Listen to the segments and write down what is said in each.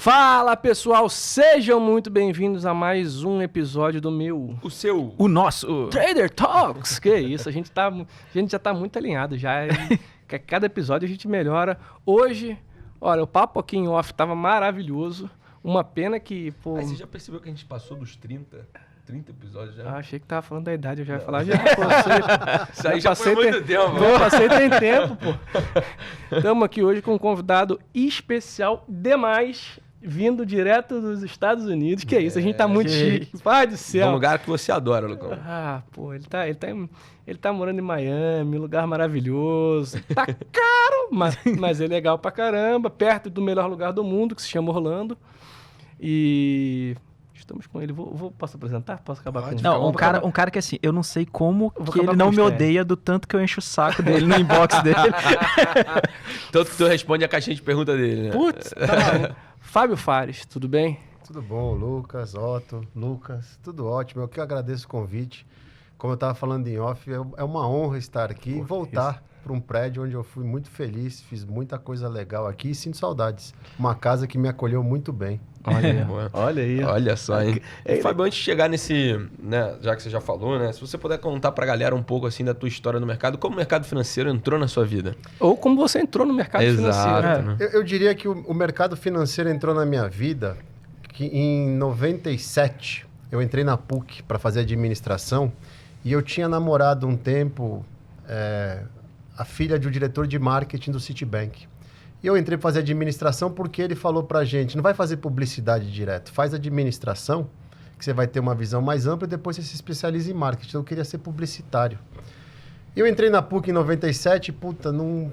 Fala pessoal, sejam muito bem-vindos a mais um episódio do O nosso Trader Talks. Que isso, a gente já tá muito alinhado já. Cada episódio a gente melhora. Hoje, olha, o papo aqui em off tava maravilhoso. Uma pena que, pô... Você já percebeu que a gente passou dos 30 episódios já? Achei que tava falando da idade, eu já ia falar, já passei. Isso aí já foi muito tempo. Não, passei tem tempo, pô. Estamos aqui hoje com um convidado especial demais, vindo direto dos Estados Unidos. Que é isso, a gente tá muito chique. Pai do céu. Um lugar que você adora, Lucão. Ah, pô, ele tá morando em Miami, lugar maravilhoso. Tá caro, mas é legal pra caramba, perto do melhor lugar do mundo, que se chama Orlando. E... estamos com ele. Posso apresentar? Posso acabar com ele? Não, um cara que assim, eu não sei como que ele não me odeia do tanto que eu encho o saco dele no inbox dele. Tanto que tu responde a caixinha de pergunta dele, né? Putz, tá maluco. Fábio Fares, tudo bem? Tudo bom, Lucas, Otto, Lucas, tudo ótimo. Eu que agradeço o convite. Como eu estava falando em off, é uma honra estar aqui e voltar para um prédio onde eu fui muito feliz, fiz muita coisa legal aqui e sinto saudades. Uma casa que me acolheu muito bem. Olha aí. Olha só, hein? E, Fábio, antes de chegar nesse, né, já que você já falou, né, se você puder contar pra galera um pouco assim da tua história no mercado, como o mercado financeiro entrou na sua vida? Ou como você entrou no mercado financeiro. Né? Eu diria que o mercado financeiro entrou na minha vida que em 97 eu entrei na PUC para fazer administração e eu tinha namorado um tempo a filha de um diretor de marketing do Citibank. E eu entrei para fazer administração porque ele falou para a gente, não vai fazer publicidade direto, faz administração, que você vai ter uma visão mais ampla e depois você se especializa em marketing. Eu queria ser publicitário. Eu entrei na PUC em 97 e, puta, não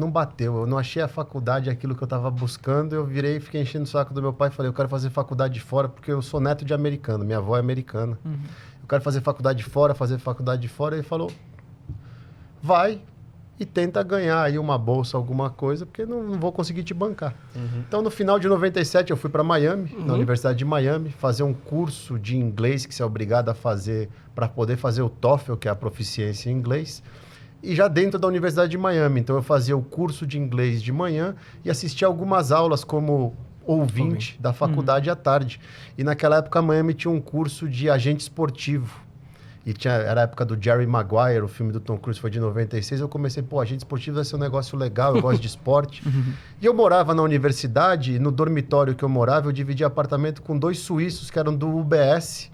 bateu. Eu não achei a faculdade aquilo que eu estava buscando. Eu virei e fiquei enchendo o saco do meu pai e falei, eu quero fazer faculdade de fora porque eu sou neto de americano, minha avó é americana. Uhum. Eu quero fazer faculdade de fora, Ele falou, vai e tenta ganhar aí uma bolsa, alguma coisa, porque não vou conseguir te bancar. Uhum. Então, no final de 97, eu fui para Miami, na Universidade de Miami, fazer um curso de inglês que você é obrigado a fazer para poder fazer o TOEFL, que é a proficiência em inglês, e já dentro da Universidade de Miami. Então, eu fazia o curso de inglês de manhã e assistia algumas aulas como ouvinte da faculdade à tarde. E naquela época, Miami tinha um curso de agente esportivo. E era a época do Jerry Maguire, o filme do Tom Cruise foi de 96. Eu comecei, agente esportivo vai ser um negócio legal, eu gosto de esporte. E eu morava na universidade, e no dormitório que eu morava, eu dividia apartamento com 2 suíços que eram do UBS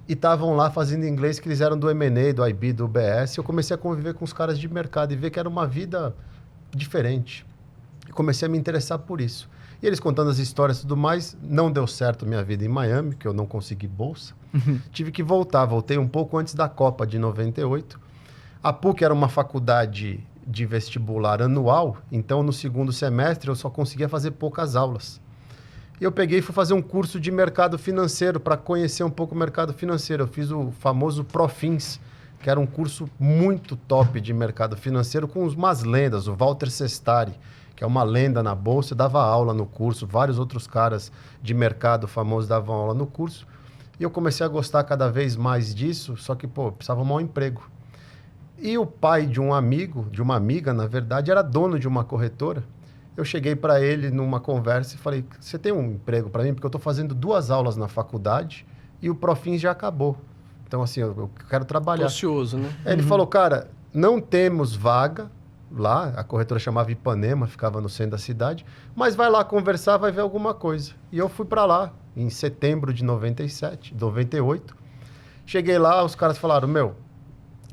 e estavam lá fazendo inglês, que eles eram do M&A, do IB, do UBS. Eu comecei a conviver com os caras de mercado e ver que era uma vida diferente. E comecei a me interessar por isso. E eles contando as histórias e tudo mais, não deu certo minha vida em Miami, que eu não consegui bolsa. Tive que voltei um pouco antes da Copa de 98. A PUC era uma faculdade de vestibular anual, então no segundo semestre eu só conseguia fazer poucas aulas. E eu peguei e fui fazer um curso de mercado financeiro para conhecer um pouco o mercado financeiro. Eu fiz o famoso Profins, que era um curso muito top de mercado financeiro com umas lendas, o Walter Sestari, que é uma lenda na bolsa, dava aula no curso, vários outros caras de mercado famosos davam aula no curso. E eu comecei a gostar cada vez mais disso, só que, precisava arrumar um emprego. E o pai de um amigo, de uma amiga, na verdade, era dono de uma corretora. Eu cheguei para ele numa conversa e falei, você tem um emprego para mim? Porque eu estou fazendo 2 aulas na faculdade e o Profins já acabou. Então, assim, eu quero trabalhar. Tô ocioso, né? Ele falou, cara, não temos vaga lá, a corretora chamava Ipanema, ficava no centro da cidade, mas vai lá conversar, vai ver alguma coisa. E eu fui para lá em setembro de 98. Cheguei lá, os caras falaram,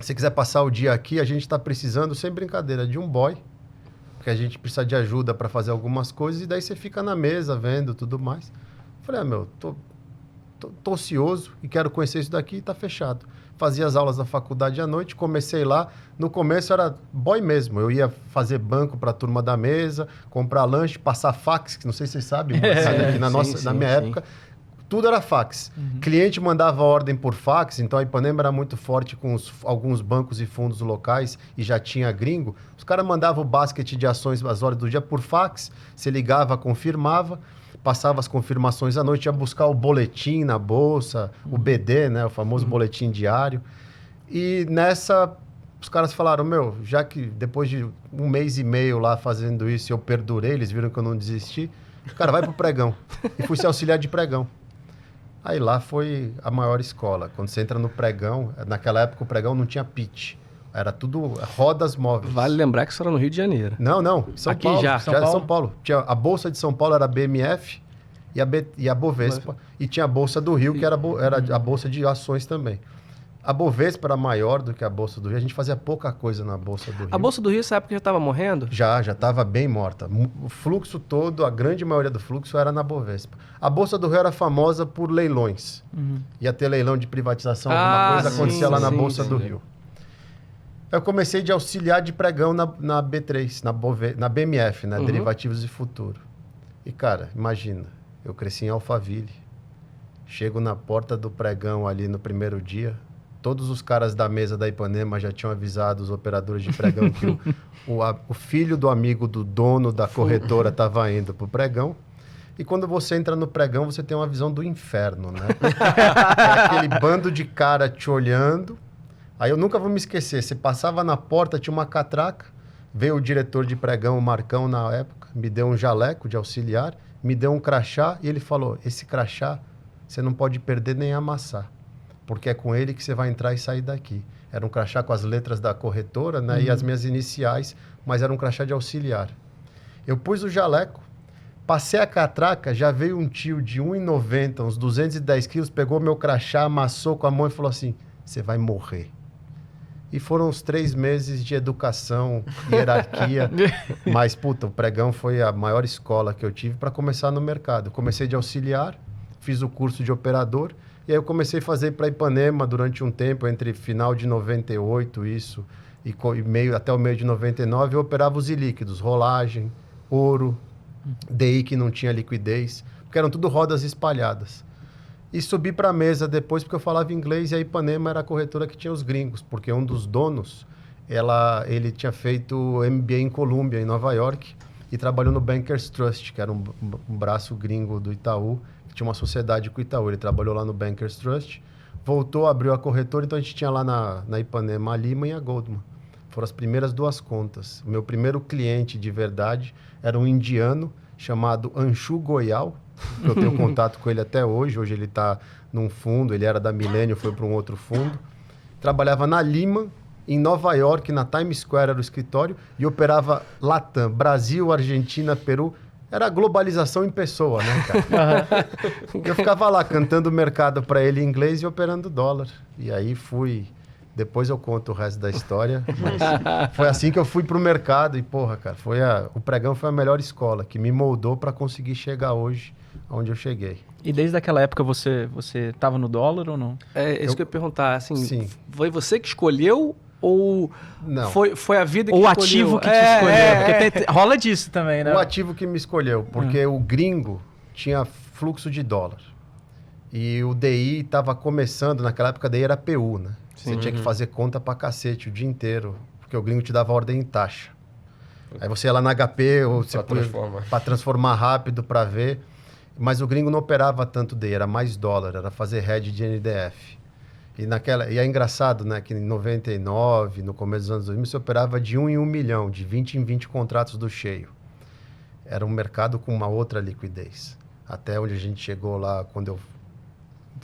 se você quiser passar o dia aqui, a gente está precisando, sem brincadeira, de um boy, porque a gente precisa de ajuda para fazer algumas coisas, e daí você fica na mesa vendo tudo mais. Falei, tô ocioso e quero conhecer isso daqui, e tá fechado. Fazia as aulas da faculdade à noite, comecei lá. No começo era boy mesmo. Eu ia fazer banco para a turma da mesa, comprar lanche, passar fax, que não sei se vocês sabem, aqui na minha época, tudo era fax. Cliente mandava ordem por fax, então a Ipanema era muito forte com alguns bancos e fundos locais e já tinha gringo. Os caras mandavam o basket de ações às horas do dia por fax, você ligava, confirmava, passava as confirmações à noite, ia buscar o boletim na bolsa, o BD, né, o famoso boletim diário. E nessa, os caras falaram, já que depois de 1 mês e meio lá fazendo isso, eu perdurei, eles viram que eu não desisti, Cara, vai pro pregão. E fui ser auxiliar de pregão. Aí lá foi a maior escola. Quando você entra no pregão, naquela época o pregão não tinha pitch. Era tudo rodas móveis. Vale lembrar que isso era no Rio de Janeiro. Não. São Aqui Paulo. já. São Paulo. Tinha a Bolsa de São Paulo era a BMF e a Bovespa. E tinha a Bolsa do Rio, que era a Bolsa de Ações também. A Bovespa era maior do que a Bolsa do Rio. A gente fazia pouca coisa na Bolsa do Rio. A Bolsa do Rio, nessa época, já estava morrendo? Já estava bem morta. O fluxo todo, a grande maioria do fluxo era na Bovespa. A Bolsa do Rio era famosa por leilões. Ia ter leilão de privatização, alguma coisa acontecia lá na Bolsa do Rio. Eu comecei de auxiliar de pregão na B3, na BMF, né? Derivativos e Futuro. E, cara, imagina, eu cresci em Alphaville. Chego na porta do pregão ali no primeiro dia. Todos os caras da mesa da Ipanema já tinham avisado os operadores de pregão que o filho do amigo do dono da corretora estava indo para o pregão. E quando você entra no pregão, você tem uma visão do inferno, né? É aquele bando de cara te olhando. Aí eu nunca vou me esquecer. Você passava na porta, tinha uma catraca. Veio o diretor de pregão, o Marcão, na época. Me deu um jaleco de auxiliar. Me deu um crachá. E ele falou, esse crachá você não pode perder nem amassar. Porque é com ele que você vai entrar e sair daqui. Era um crachá com as letras da corretora, né? E as minhas iniciais, mas era um crachá de auxiliar. Eu pus o jaleco, passei a catraca, já veio um tio de 1,90, uns 210 quilos, pegou meu crachá, amassou com a mão e falou assim, você vai morrer. E foram uns 3 meses de educação, hierarquia. Mas, puta, o pregão foi a maior escola que eu tive para começar no mercado. Eu comecei de auxiliar, fiz o curso de operador, e aí eu comecei a fazer para Ipanema durante um tempo, entre final de 98, isso, e até o meio de 99, eu operava os ilíquidos, rolagem, ouro, DI que não tinha liquidez, porque eram tudo rodas espalhadas. E subi para a mesa depois, porque eu falava inglês, e a Ipanema era a corretora que tinha os gringos, porque um dos donos, ele tinha feito MBA em Colômbia, em Nova York, e trabalhou no Bankers Trust, que era um braço gringo do Itaú, tinha uma sociedade com o Itaú, ele trabalhou lá no Bankers Trust, voltou, abriu a corretora, então a gente tinha lá na Ipanema a Lima e a Goldman. Foram as primeiras 2 contas. O meu primeiro cliente de verdade era um indiano chamado Anshu Goyal, que eu tenho contato com ele até hoje. Hoje ele está num fundo, ele era da Millennium, foi para um outro fundo. Trabalhava na Lima, em Nova York, na Times Square era o escritório, e operava Latam, Brasil, Argentina, Peru. Era a globalização em pessoa, né, cara? Eu ficava lá cantando o mercado para ele em inglês e operando dólar. E aí fui... Depois eu conto o resto da história. Mas foi assim que eu fui pro mercado. E, porra, cara, o pregão foi a melhor escola, que me moldou para conseguir chegar hoje onde eu cheguei. E desde aquela época você estava no dólar ou não? É isso que eu ia perguntar. Assim, sim. Foi você que escolheu ou não. Foi a vida que ou escolheu? O ativo que te escolheu. Porque rola disso também, né? O ativo que me escolheu, porque o gringo tinha fluxo de dólar. E o DI estava começando, naquela época DI era PU, né? Você tinha que fazer conta pra cacete o dia inteiro, porque o gringo te dava ordem em taxa. Aí você ia lá na HP, ou você para transformar rápido para ver. Mas o gringo não operava tanto DI, era mais dólar, era fazer hedge de NDF. E é engraçado, né, que em 99, no começo dos anos 2000, você operava de 1 em 1 milhão, de 20 em 20 contratos do cheio. Era um mercado com uma outra liquidez. Até onde a gente chegou lá, quando eu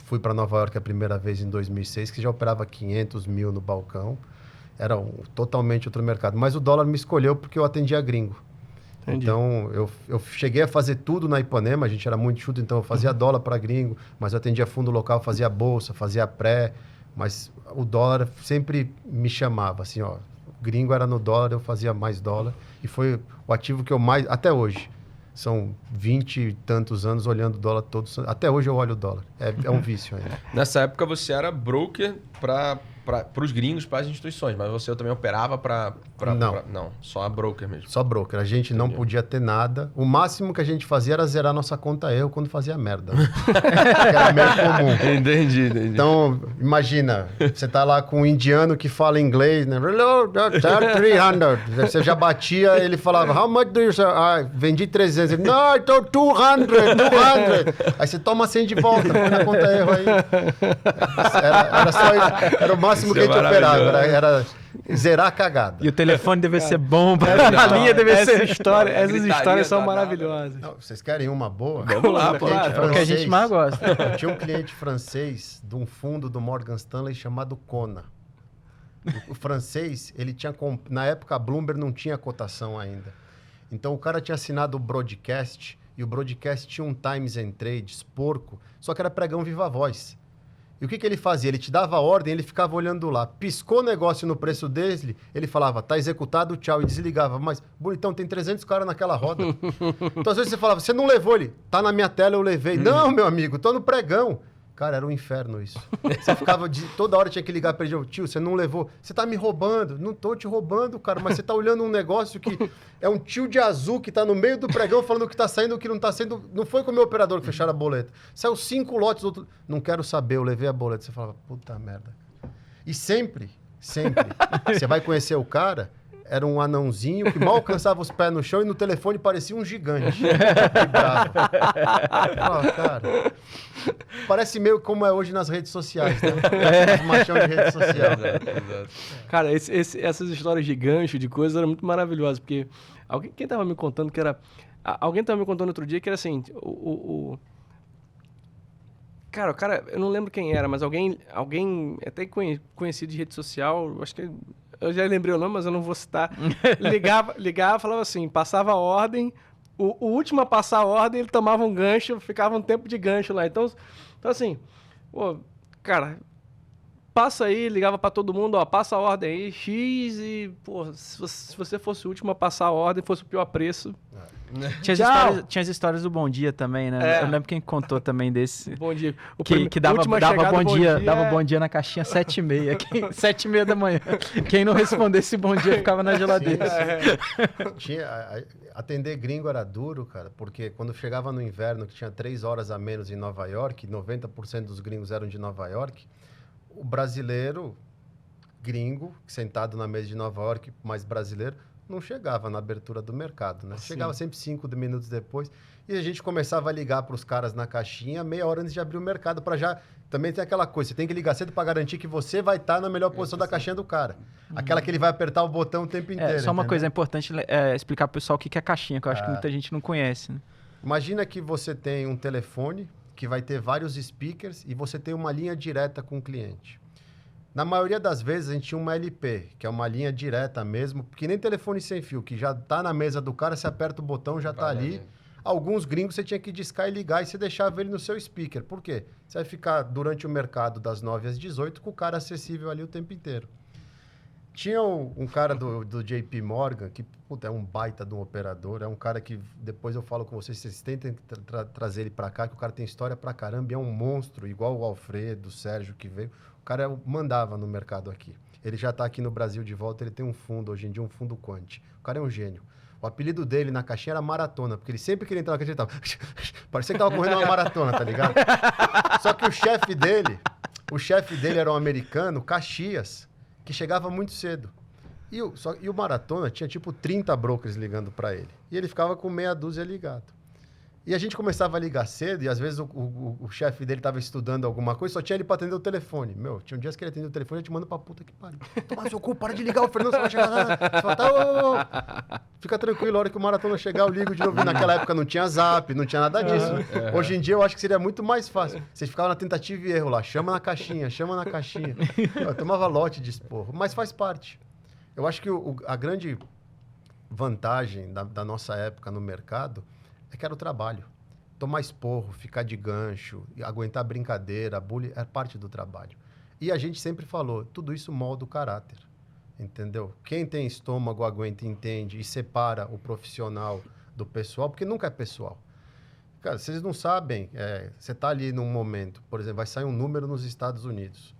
fui para Nova York a primeira vez em 2006, que já operava 500 mil no balcão. Era totalmente outro mercado. Mas o dólar me escolheu porque eu atendia gringo. Entendi. Então, eu cheguei a fazer tudo na Ipanema, a gente era muito chuto, então eu fazia dólar para gringo, mas eu atendia fundo local, fazia bolsa, fazia pré, mas o dólar sempre me chamava, assim, ó, gringo era no dólar, eu fazia mais dólar, e foi o ativo que eu mais, até hoje, são 20 e tantos anos olhando o dólar todos, até hoje eu olho o dólar, é um vício ainda. Nessa época você era broker para os gringos, para as instituições, mas você também operava para... Não, só a broker mesmo. Só broker. A gente não podia ter nada. O máximo que a gente fazia era zerar nossa conta erro quando fazia merda. Era meio comum. Entendi. Então, imagina, você tá lá com um indiano que fala inglês, né? 300. Você já batia, ele falava, how much do you sell? Ah, vendi 300. Ele, no, então 200. Aí você toma 100 de volta, põe na conta erro aí. Era só isso. Era o máximo máximo que a gente operava, era zerar a cagada. E o telefone deve ser bom, a linha deve ser... Essas histórias são maravilhosas. Não, vocês querem uma boa? Vamos lá, claro. É o que a gente mais gosta. Tinha um cliente francês de um fundo do Morgan Stanley chamado Kona. O francês, ele tinha... Na época, a Bloomberg não tinha cotação ainda. Então, o cara tinha assinado o broadcast, e o broadcast tinha um Times and Trades, porco, só que era pregão viva voz. E o que ele fazia? Ele te dava a ordem, ele ficava olhando lá. Piscou o negócio no preço dele, ele falava, tá executado, tchau, e desligava. Mas, bonitão, tem 300 caras naquela roda. Então, às vezes você falava, você não levou ele? Tá na minha tela, eu levei. Não, meu amigo, tô no pregão. Cara, era um inferno isso. Você ficava toda hora tinha que ligar para ele, tio, você não levou. Você tá me roubando. Não tô te roubando, cara, mas você tá olhando um negócio que é um tio de azul que tá no meio do pregão falando o que tá saindo, o que não tá saindo. Não foi com o meu operador que fecharam a boleta. Saiu 5 lotes, outro... Não quero saber, eu levei a boleta. Você falava, puta merda. E sempre, você vai conhecer o cara, era um anãozinho que mal alcançava os pés no chão e no telefone parecia um gigante. Que bravo. Cara, parece meio como é hoje nas redes sociais, né? Os machão de rede social. Exato. Cara, essas histórias de gancho, de coisas, eram muito maravilhosas, porque quem tava me contando que era... Alguém tava me contando outro dia que era assim, Cara, o cara, eu não lembro quem era, mas alguém até conhecido de rede social, acho que... Eu já lembrei o nome, mas eu não vou citar. Ligava, falava assim, passava a ordem, o último a passar a ordem, ele tomava um gancho, ficava um tempo de gancho lá. Então assim, pô, cara, passa aí, ligava pra todo mundo, ó, passa a ordem aí, X, e, pô, se você fosse o último a passar a ordem, fosse o pior preço... Tinha as histórias do Bom Dia também, né? Eu lembro quem contou também desse. Bom Dia. Que dava bom dia na caixinha 7h30. 7h30 da manhã. Quem não respondesse bom dia ficava na geladeira. Atender gringo era duro, cara, porque quando chegava no inverno, que tinha 3 horas a menos em Nova York, 90% dos gringos eram de Nova York, o brasileiro, gringo, sentado na mesa de Nova York, mais brasileiro, não chegava na abertura do mercado, né? Sim. Chegava sempre 5 minutos depois e a gente começava a ligar para os caras na caixinha meia hora antes de abrir o mercado para já... Também tem aquela coisa, você tem que ligar cedo para garantir que você vai estar na melhor posição da caixinha do cara. Aquela que ele vai apertar o botão o tempo inteiro. Só uma coisa, é importante explicar para o pessoal o que é caixinha, que eu acho que muita gente não conhece, né? Imagina que você tem um telefone que vai ter vários speakers e você tem uma linha direta com o cliente. Na maioria das vezes, a gente tinha uma LP, que é uma linha direta mesmo, porque nem telefone sem fio, que já tá na mesa do cara, você aperta o botão, já tá ali. Alguns gringos você tinha que discar e ligar e você deixava ele no seu speaker. Por quê? Você vai ficar durante o mercado das 9 às 18 com o cara acessível ali o tempo inteiro. Tinha um cara do JP Morgan, que puta, é um baita de um operador, é um cara que depois eu falo com vocês tentem trazer ele para cá, que o cara tem história pra caramba, e é um monstro, igual o Alfredo, o Sérgio que veio. O cara mandava no mercado aqui. Ele já está aqui no Brasil de volta, ele tem um fundo hoje em dia, um fundo quant. O cara é um gênio. O apelido dele na caixinha era Maratona, porque ele sempre que ele entrava na caixinha, ele tava... parecia que tava correndo uma maratona, tá ligado? Só que o chefe dele era um americano, Caxias, que chegava muito cedo. E o Maratona tinha tipo 30 brokers ligando para ele. E ele ficava com meia dúzia ligado. E a gente começava a ligar cedo, e às vezes o chefe dele estava estudando alguma coisa, só tinha ele para atender o telefone. Meu, tinha um dia que ele atendeu o telefone, eu te mando pra puta que pariu. Toma seu cu, para de ligar, o Fernando, você vai chegar lá. Você fala, tá, fica tranquilo, a hora que o Maratona chegar, eu ligo de novo. E naquela época não tinha Zap, não tinha nada disso. Hoje em dia eu acho que seria muito mais fácil. Vocês ficavam na tentativa e erro lá, chama na caixinha. Eu tomava lote de esporro, mas faz parte. Eu acho que a grande vantagem da nossa época no mercado é que era o trabalho. Tomar esporro, ficar de gancho, aguentar brincadeira, bullying, é parte do trabalho. E a gente sempre falou, tudo isso molda o caráter, entendeu? Quem tem estômago, aguenta, entende e separa o profissional do pessoal, porque nunca é pessoal. Cara, vocês não sabem, você está ali num momento, por exemplo, vai sair um número nos Estados Unidos.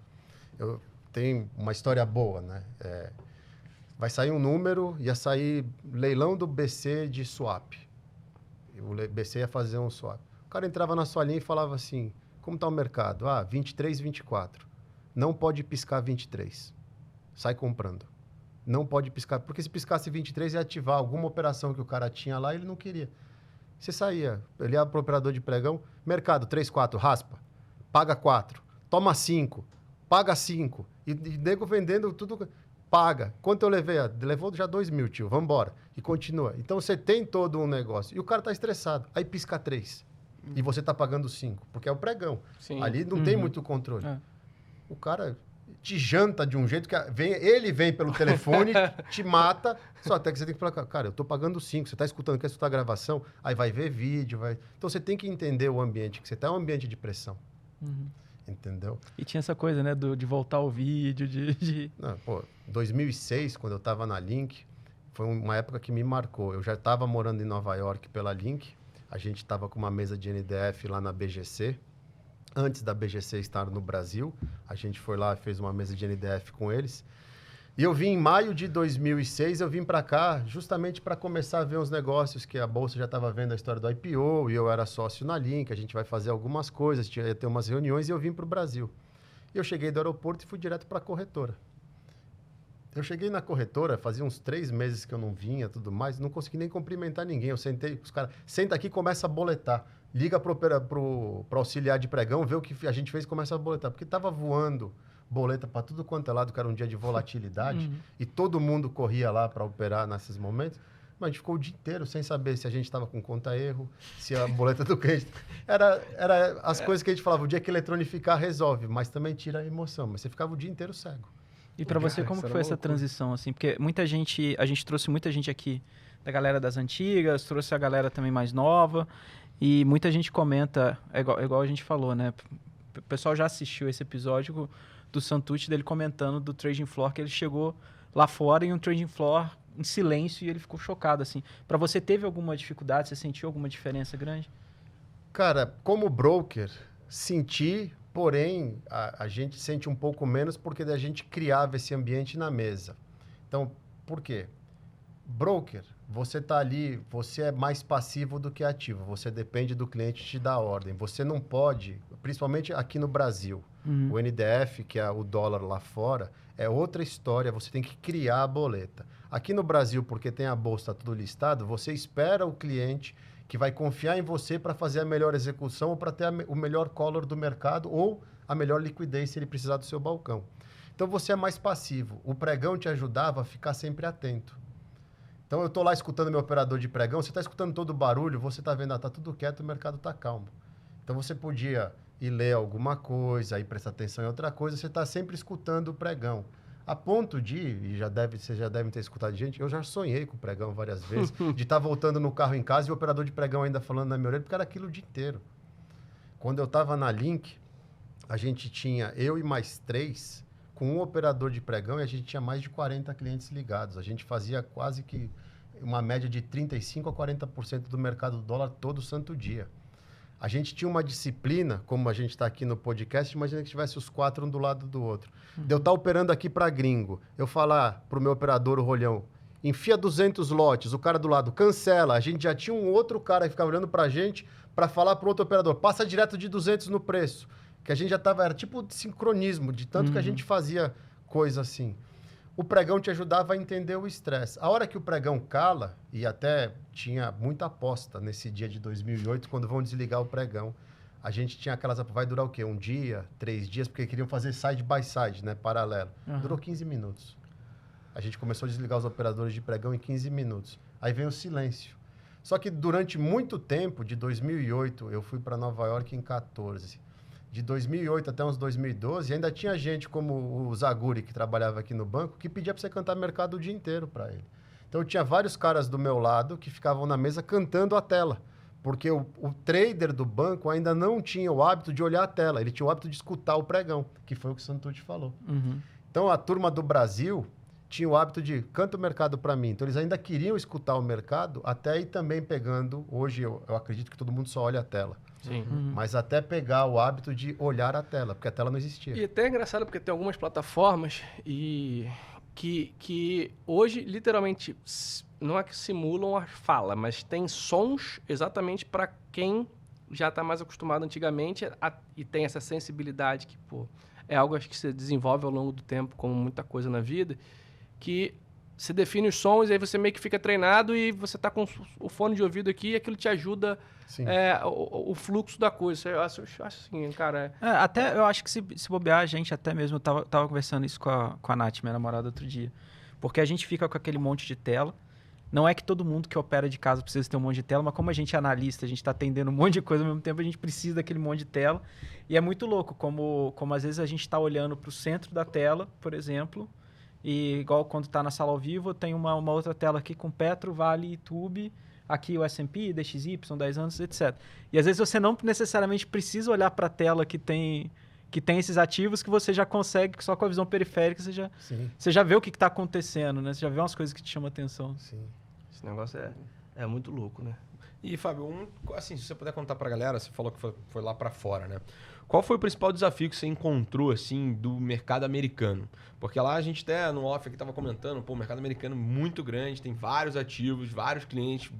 Tem uma história boa, né? Vai sair um número, ia sair leilão do BC de swap. O BC ia fazer um swap. O cara entrava na sua linha e falava assim, como está o mercado? 23, 24. Não pode piscar 23. Sai comprando. Não pode piscar, porque se piscasse 23 ia ativar alguma operação que o cara tinha lá e ele não queria. Você saía, ele ia para o operador de pregão, mercado 3, 4, raspa, paga 4, toma 5. paga 5. E nego vendendo tudo, paga. Quanto eu levei? Levou já 2 mil, tio, vamos embora. E continua. Então você tem todo um negócio. E o cara tá estressado. Aí pisca 3. E você tá pagando 5, porque é o pregão. Sim. Ali não tem muito controle. O cara te janta de um jeito que ele vem pelo telefone, te mata, só até que você tem que falar, cara, eu tô pagando 5, você tá escutando, quer escutar a gravação, aí vai ver vídeo, vai... Então você tem que entender o ambiente, que você tá em um ambiente de pressão. Entendeu? E tinha essa coisa, né, de voltar ao vídeo, Não, 2006, quando eu tava na Link, foi uma época que me marcou. Eu já estava morando em Nova York pela Link, a gente estava com uma mesa de NDF lá na BGC, antes da BGC estar no Brasil, a gente foi lá, fez uma mesa de NDF com eles. E eu vim em maio de 2006, eu vim para cá justamente para começar a ver uns negócios que a Bolsa já estava vendo a história do IPO, e eu era sócio na Link, a gente vai fazer algumas coisas, ia ter umas reuniões, e eu vim para o Brasil. E eu cheguei do aeroporto e fui direto para a corretora. Eu cheguei na corretora, fazia uns 3 meses que eu não vinha, tudo mais, não consegui nem cumprimentar ninguém. Eu sentei, os caras, senta aqui e começa a boletar. Liga pro auxiliar de pregão, vê o que a gente fez e começa a boletar. Porque estava voando boleta para tudo quanto é lado, que era um dia de volatilidade, e todo mundo corria lá para operar nesses momentos. Mas a gente ficou o dia inteiro sem saber se a gente estava com conta-erro, se a boleta do cliente... Era as coisas que a gente falava, o dia que eletronificar resolve, mas também tira a emoção. Mas você ficava o dia inteiro cego. E para você, como que foi essa transição, assim? Porque muita gente, a gente trouxe muita gente aqui da galera das antigas, trouxe a galera também mais nova, e muita gente comenta, igual a gente falou, né? O pessoal já assistiu esse episódio do Santucci, dele comentando do trading floor, que ele chegou lá fora em um trading floor em silêncio e ele ficou chocado, assim. Para você, teve alguma dificuldade? Você sentiu alguma diferença grande? Cara, como broker, senti... Porém, a gente sente um pouco menos porque a gente criava esse ambiente na mesa. Então, por quê? Broker, você está ali, você é mais passivo do que ativo. Você depende do cliente te dar ordem. Você não pode, principalmente aqui no Brasil, o NDF, que é o dólar lá fora, é outra história. Você tem que criar a boleta. Aqui no Brasil, porque tem a bolsa, tudo listado, você espera o cliente que vai confiar em você para fazer a melhor execução ou para ter o melhor color do mercado ou a melhor liquidez se ele precisar do seu balcão. Então, você é mais passivo. O pregão te ajudava a ficar sempre atento. Então, eu estou lá escutando meu operador de pregão, você está escutando todo o barulho, você está vendo, está tudo quieto, o mercado está calmo. Então, você podia ir ler alguma coisa, ir prestar atenção em outra coisa, você está sempre escutando o pregão. A ponto de, e vocês já devem ter escutado de gente, eu já sonhei com o pregão várias vezes, de estar voltando no carro em casa e o operador de pregão ainda falando na minha orelha, porque era aquilo o dia inteiro. Quando eu estava na Link, a gente tinha, eu e mais 3, com um operador de pregão, e a gente tinha mais de 40 clientes ligados. A gente fazia quase que uma média de 35% a 40% do mercado do dólar todo santo dia. A gente tinha uma disciplina, como a gente está aqui no podcast, imagina que tivesse os 4 um do lado do outro. De eu estar operando aqui para gringo, eu falar para o meu operador, o Rolhão, enfia 200 lotes, o cara do lado cancela. A gente já tinha um outro cara que ficava olhando para a gente para falar para o outro operador, passa direto de 200 no preço. Que a gente já estava, era tipo de sincronismo, de tanto que a gente fazia coisa assim. O pregão te ajudava a entender o estresse. A hora que o pregão cala, e até tinha muita aposta nesse dia de 2008, quando vão desligar o pregão, a gente tinha aquelas... Vai durar o quê? 1 dia, 3 dias? Porque queriam fazer side by side, né? Paralelo. Durou 15 minutos. A gente começou a desligar os operadores de pregão em 15 minutos. Aí vem o silêncio. Só que durante muito tempo, de 2008, eu fui para Nova York em 14. De 2008 até uns 2012, ainda tinha gente como o Zaguri, que trabalhava aqui no banco, que pedia para você cantar mercado o dia inteiro para ele. Então, tinha vários caras do meu lado que ficavam na mesa cantando a tela, porque o trader do banco ainda não tinha o hábito de olhar a tela, ele tinha o hábito de escutar o pregão, que foi o que o Santucci falou. Então, a turma do Brasil tinha o hábito de canta o mercado para mim. Então, eles ainda queriam escutar o mercado, até aí também pegando, hoje eu acredito que todo mundo só olha a tela. Sim. Mas até pegar o hábito de olhar a tela, porque a tela não existia. E até é engraçado porque tem algumas plataformas que hoje, literalmente, não é que simulam a fala, mas tem sons exatamente para quem já está mais acostumado antigamente e tem essa sensibilidade que, pô, é algo acho que se desenvolve ao longo do tempo, como muita coisa na vida, que Você define os sons e aí você meio que fica treinado e você tá com o fone de ouvido aqui e aquilo te ajuda o fluxo da coisa. Eu acho assim, cara... Até eu acho que se bobear, a gente até mesmo... Eu tava conversando isso com a Nath, minha namorada, outro dia. Porque a gente fica com aquele monte de tela. Não é que todo mundo que opera de casa precisa ter um monte de tela, mas como a gente é analista, a gente está atendendo um monte de coisa ao mesmo tempo, a gente precisa daquele monte de tela. E é muito louco, como às vezes a gente está olhando para o centro da tela, por exemplo, e igual quando está na sala ao vivo, tem uma outra tela aqui com Petro, Vale, YouTube, aqui o S&P, DXY, 10 anos, etc. E às vezes você não necessariamente precisa olhar para a tela que tem esses ativos, que você já consegue, só com a visão periférica, você já vê o que está acontecendo, né? Você já vê umas coisas que te chamam a atenção. Sim. Esse negócio é muito louco, né? E, Fábio, assim, se você puder contar pra galera, você falou que foi lá pra fora, né? Qual foi o principal desafio que você encontrou, assim, do mercado americano? Porque lá a gente até no off aqui tava comentando, o mercado americano é muito grande, tem vários ativos, vários clientes,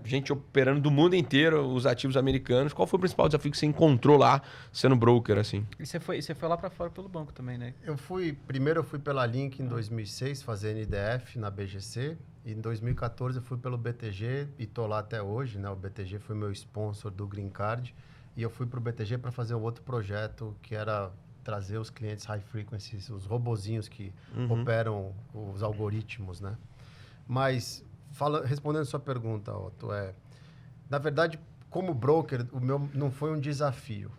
gente operando do mundo inteiro os ativos americanos. Qual foi o principal desafio que você encontrou lá, sendo broker, assim? E você foi lá para fora pelo banco também, né? Primeiro eu fui pela Link em 2006, fazer NDF na BGC. E em 2014 eu fui pelo BTG e tô lá até hoje, né? O BTG foi meu sponsor do Green Card. E eu fui pro BTG para fazer um outro projeto que era trazer os clientes high frequency, os robozinhos que operam os algoritmos, né? Mas... respondendo a sua pergunta, Otto, na verdade, como broker, o meu não foi um desafio.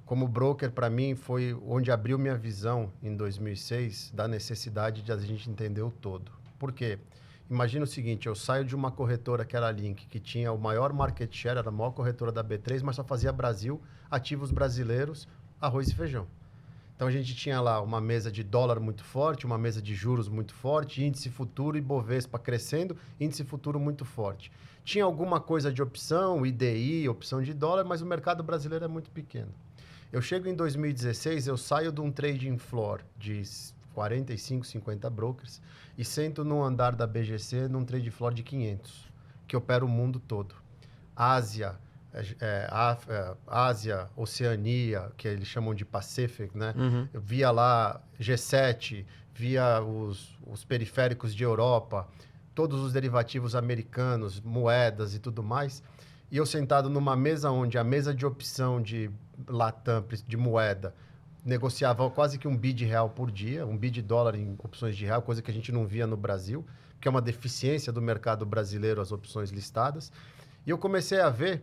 Como broker, para mim, foi onde abriu minha visão em 2006 da necessidade de a gente entender o todo. Por quê? Imagina o seguinte, eu saio de uma corretora que era a Link, que tinha o maior market share, era a maior corretora da B3, mas só fazia Brasil, ativos brasileiros, arroz e feijão. Então, a gente tinha lá uma mesa de dólar muito forte, uma mesa de juros muito forte, índice futuro e Bovespa crescendo, índice futuro muito forte. Tinha alguma coisa de opção, IDI, opção de dólar, mas o mercado brasileiro é muito pequeno. Eu chego em 2016, eu saio de um trading floor de 45, 50 brokers e sento no andar da BGC num trading floor de 500, que opera o mundo todo. Ásia, Oceania, que eles chamam de Pacific, né? Eu via lá G7, via os periféricos de Europa, todos os derivativos americanos, moedas e tudo mais. E eu sentado numa mesa onde a mesa de opção de Latam, de moeda, negociava quase que 1 bi de real por dia, 1 bi de dólar em opções de real, coisa que a gente não via no Brasil, que é uma deficiência do mercado brasileiro, as opções listadas. E eu comecei a ver...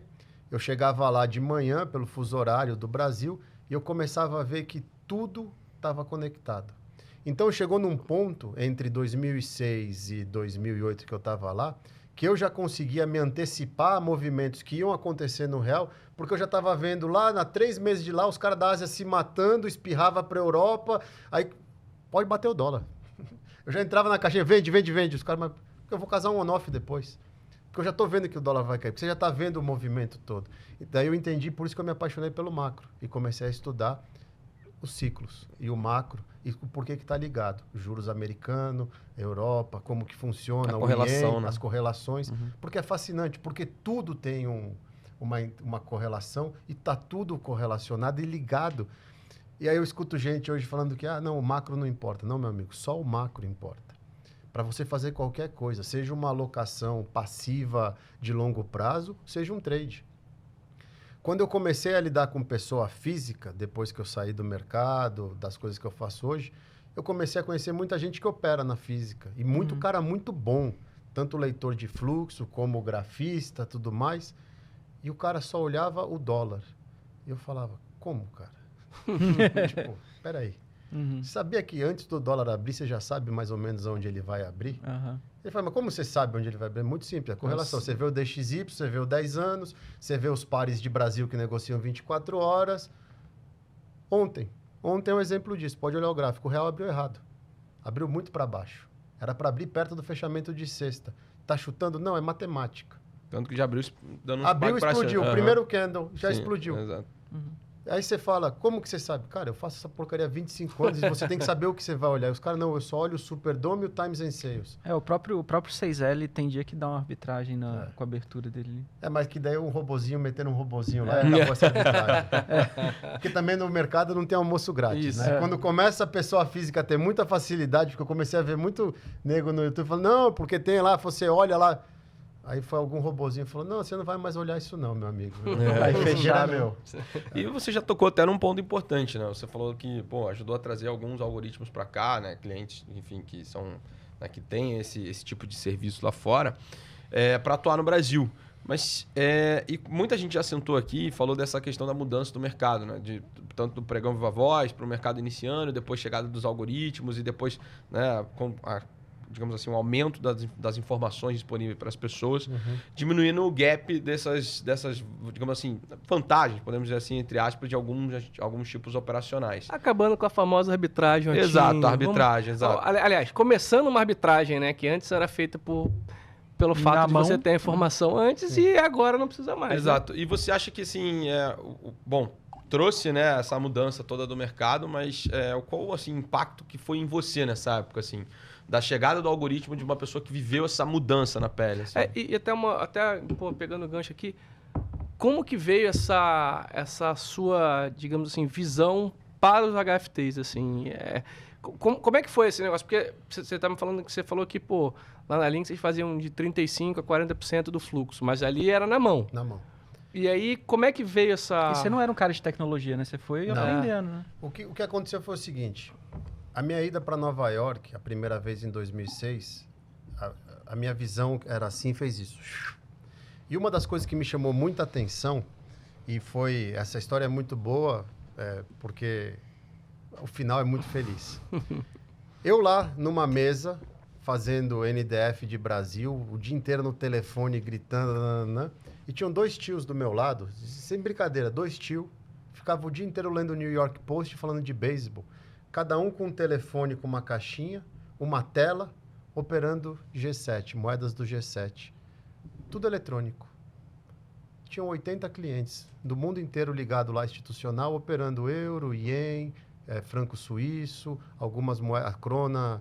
Eu chegava lá de manhã, pelo fuso horário do Brasil, e eu começava a ver que tudo estava conectado. Então, chegou num ponto, entre 2006 e 2008, que eu estava lá, que eu já conseguia me antecipar a movimentos que iam acontecer no real, porque eu já estava vendo lá, 3 meses de lá, os caras da Ásia se matando, espirrava para a Europa, aí pode bater o dólar. Eu já entrava na caixinha, vende. Os caras, mas eu vou casar um on-off depois. Porque eu já estou vendo que o dólar vai cair, porque você já está vendo o movimento todo. E daí eu entendi, por isso que eu me apaixonei pelo macro. E comecei a estudar os ciclos e o macro e por que está ligado. Juros americano, Europa, como que funciona, a correlação, né? As correlações. Porque é fascinante, porque tudo tem uma correlação e está tudo correlacionado e ligado. E aí eu escuto gente hoje falando que não, o macro não importa. Não, meu amigo, só o macro importa. Para você fazer qualquer coisa, seja uma alocação passiva de longo prazo, seja um trade. Quando eu comecei a lidar com pessoa física, depois que eu saí do mercado, das coisas que eu faço hoje, eu comecei a conhecer muita gente que opera na física. E muito cara muito bom, tanto leitor de fluxo como grafista, tudo mais. E o cara só olhava o dólar. E eu falava, como, cara? Tipo, peraí. Você sabia que antes do dólar abrir, você já sabe mais ou menos onde ele vai abrir? Ele fala, mas como você sabe onde ele vai abrir? É muito simples, a correlação. Você vê o DXY, você vê o 10 anos, você vê os pares de Brasil que negociam 24 horas. Ontem é um exemplo disso. Pode olhar o gráfico. O real abriu errado. Abriu muito para baixo. Era para abrir perto do fechamento de sexta. Tá chutando? Não, é matemática. Tanto que já abriu dando um abriu e explodiu. O primeiro candle já explodiu. Exato. Aí você fala, como que você sabe? Cara, eu faço essa porcaria há 25 anos e você tem que saber o que você vai olhar. E os caras, não, eu só olho o Superdome e o Times and Sales. O próprio 6L tem dia que dá uma arbitragem com a abertura dele. Mas que daí um robozinho metendo um robozinho lá e acabou essa arbitragem. Porque também no mercado não tem almoço grátis, né? Quando começa a pessoa física a ter muita facilidade, porque eu comecei a ver muito nego no YouTube falando, não, porque tem lá, você olha lá... Aí foi algum robozinho e falou, não, você não vai mais olhar isso não, meu amigo. Aí fecharam, meu. E você já tocou até num ponto importante, né? Você falou que, ajudou a trazer alguns algoritmos para cá, né? Clientes, enfim, que são, né, que tem esse tipo de serviço lá fora, para atuar no Brasil. Mas, e muita gente já sentou aqui e falou dessa questão da mudança do mercado, né? Tanto do pregão Viva Voz para o mercado iniciando, depois chegada dos algoritmos e depois, né, digamos assim, um aumento das informações disponíveis para as pessoas, diminuindo o gap dessas, digamos assim, vantagens, podemos dizer assim, entre aspas, de alguns tipos operacionais. Acabando com a famosa arbitragem. Exato, a arbitragem, exato. Aliás, começando uma arbitragem, né, que antes era feita pelo fato de você ter a informação antes e agora não precisa mais. Exato. Né? E você acha que, assim, trouxe, né, essa mudança toda do mercado, mas qual assim, impacto que foi em você nessa época, assim, da chegada do algoritmo de uma pessoa que viveu essa mudança na pele? Assim? E até pegando o gancho aqui, como que veio essa sua, digamos assim, visão para os HFTs, assim? Como é que foi esse negócio? Porque você estava me falando que você falou que, lá na Link vocês faziam de 35% a 40% do fluxo, mas ali era na mão. Na mão. E aí, como é que veio essa... E você não era um cara de tecnologia, né? Você foi aprendendo, né? O que aconteceu foi o seguinte. A minha ida para Nova York, a primeira vez em 2006, a minha visão era assim, fez isso. E uma das coisas que me chamou muita atenção, e foi... Essa história é muito boa, porque o final é muito feliz. Eu lá, numa mesa, fazendo NDF de Brasil, o dia inteiro no telefone, gritando... E tinham 2 tios do meu lado, sem brincadeira, 2 tios, ficavam o dia inteiro lendo o New York Post, falando de beisebol. Cada um com um telefone com uma caixinha, uma tela, operando G7, moedas do G7. Tudo eletrônico. Tinham 80 clientes do mundo inteiro ligado lá, institucional, operando euro, ien, franco suíço, algumas moedas, krona,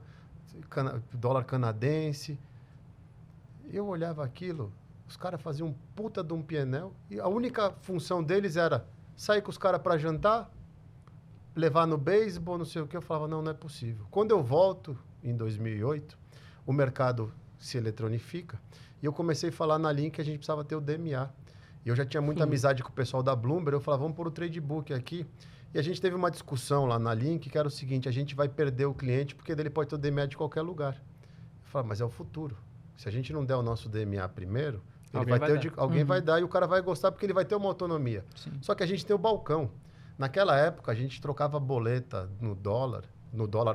dólar canadense. Eu olhava aquilo... Os caras faziam um puta de um PNL e a única função deles era sair com os caras para jantar, levar no beisebol, não sei o que. Eu falava, não é possível. Quando eu volto, em 2008, o mercado se eletronifica e eu comecei a falar na Link que a gente precisava ter o DMA. E eu já tinha muita amizade com o pessoal da Bloomberg, eu falava, vamos pôr o Tradebook aqui. E a gente teve uma discussão lá na Link que era o seguinte, a gente vai perder o cliente porque ele pode ter o DMA de qualquer lugar. Eu falava, mas é o futuro. Se a gente não der o nosso DMA primeiro... Alguém vai dar e o cara vai gostar porque ele vai ter uma autonomia. Sim. Só que a gente tem o balcão. Naquela época, a gente trocava boleta no dólar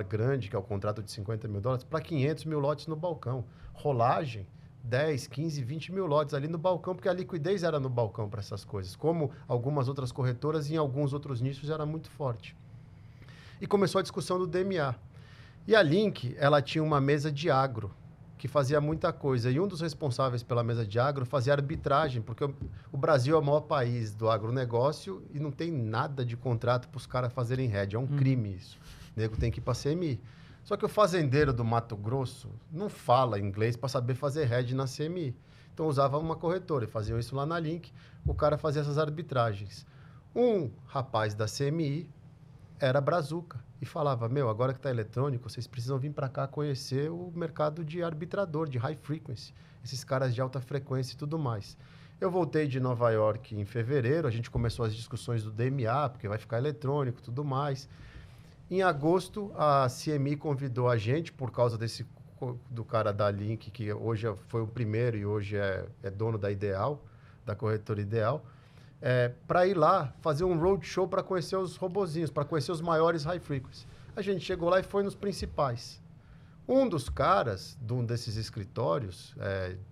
grande, que é o contrato de $50 mil, para 500 mil lotes no balcão. Rolagem, 10, 15, 20 mil lotes ali no balcão, porque a liquidez era no balcão para essas coisas. Como algumas outras corretoras, em alguns outros nichos, era muito forte. E começou a discussão do DMA. E a Link, ela tinha uma mesa de agro, que fazia muita coisa. E um dos responsáveis pela mesa de agro fazia arbitragem, porque o Brasil é o maior país do agronegócio e não tem nada de contrato para os caras fazerem hedge. É um crime isso. O nego tem que ir para a CMI. Só que o fazendeiro do Mato Grosso não fala inglês para saber fazer hedge na CMI. Então usava uma corretora e faziam isso lá na Link. O cara fazia essas arbitragens. Um rapaz da CMI era brazuca. E falava, agora que está eletrônico, vocês precisam vir para cá conhecer o mercado de arbitrador, de high frequency, esses caras de alta frequência e tudo mais. Eu voltei de Nova York em fevereiro, a gente começou as discussões do DMA, porque vai ficar eletrônico e tudo mais. Em agosto, a CMI convidou a gente, por causa do cara da Link, que hoje foi o primeiro e hoje é dono da Ideal, da corretora Ideal, para ir lá fazer um roadshow para conhecer os robozinhos, para conhecer os maiores high frequency. A gente chegou lá e foi nos principais. Um dos caras de um desses escritórios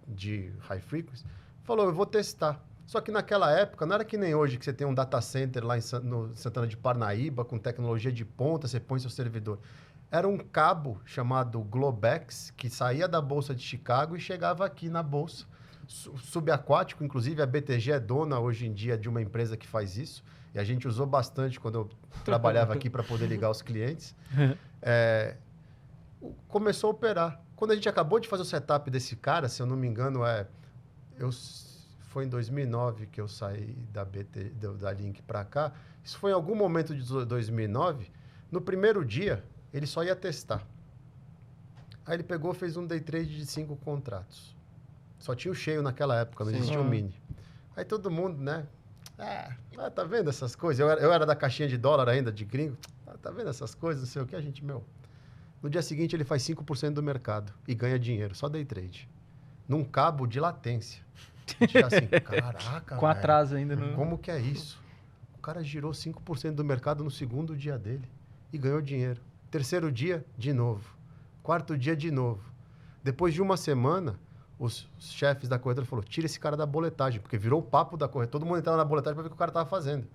de high frequency falou, eu vou testar. Só que naquela época, não era que nem hoje, que você tem um data center lá no Santana de Parnaíba, com tecnologia de ponta, você põe seu servidor. Era um cabo chamado Globex, que saía da Bolsa de Chicago e chegava aqui na Bolsa. Subaquático, inclusive a BTG é dona hoje em dia de uma empresa que faz isso. e a gente usou bastante quando eu trabalhava aqui para poder ligar os clientes, começou a operar. Quando a gente acabou de fazer o setup desse cara, se eu não me engano, foi em 2009 que eu saí da Link para cá. Isso foi em algum momento de 2009. No primeiro dia, ele só ia testar. Aí ele pegou e fez um day trade de 5 contratos. Só tinha o cheio naquela época, não existia o mini. Aí todo mundo, né? Tá vendo essas coisas? Eu era da caixinha de dólar ainda, de gringo. Tá vendo essas coisas? Não sei o que, a gente, No dia seguinte, ele faz 5% do mercado e ganha dinheiro, só day trade. Num cabo de latência. A gente assim, caraca, com atraso ainda. Como que é isso? O cara girou 5% do mercado no segundo dia dele e ganhou dinheiro. Terceiro dia, de novo. Quarto dia, de novo. Depois de uma semana, os chefes da corretora falaram, tira esse cara da boletagem, porque virou o papo da corretora. Todo mundo entrava na boletagem para ver o que o cara estava fazendo.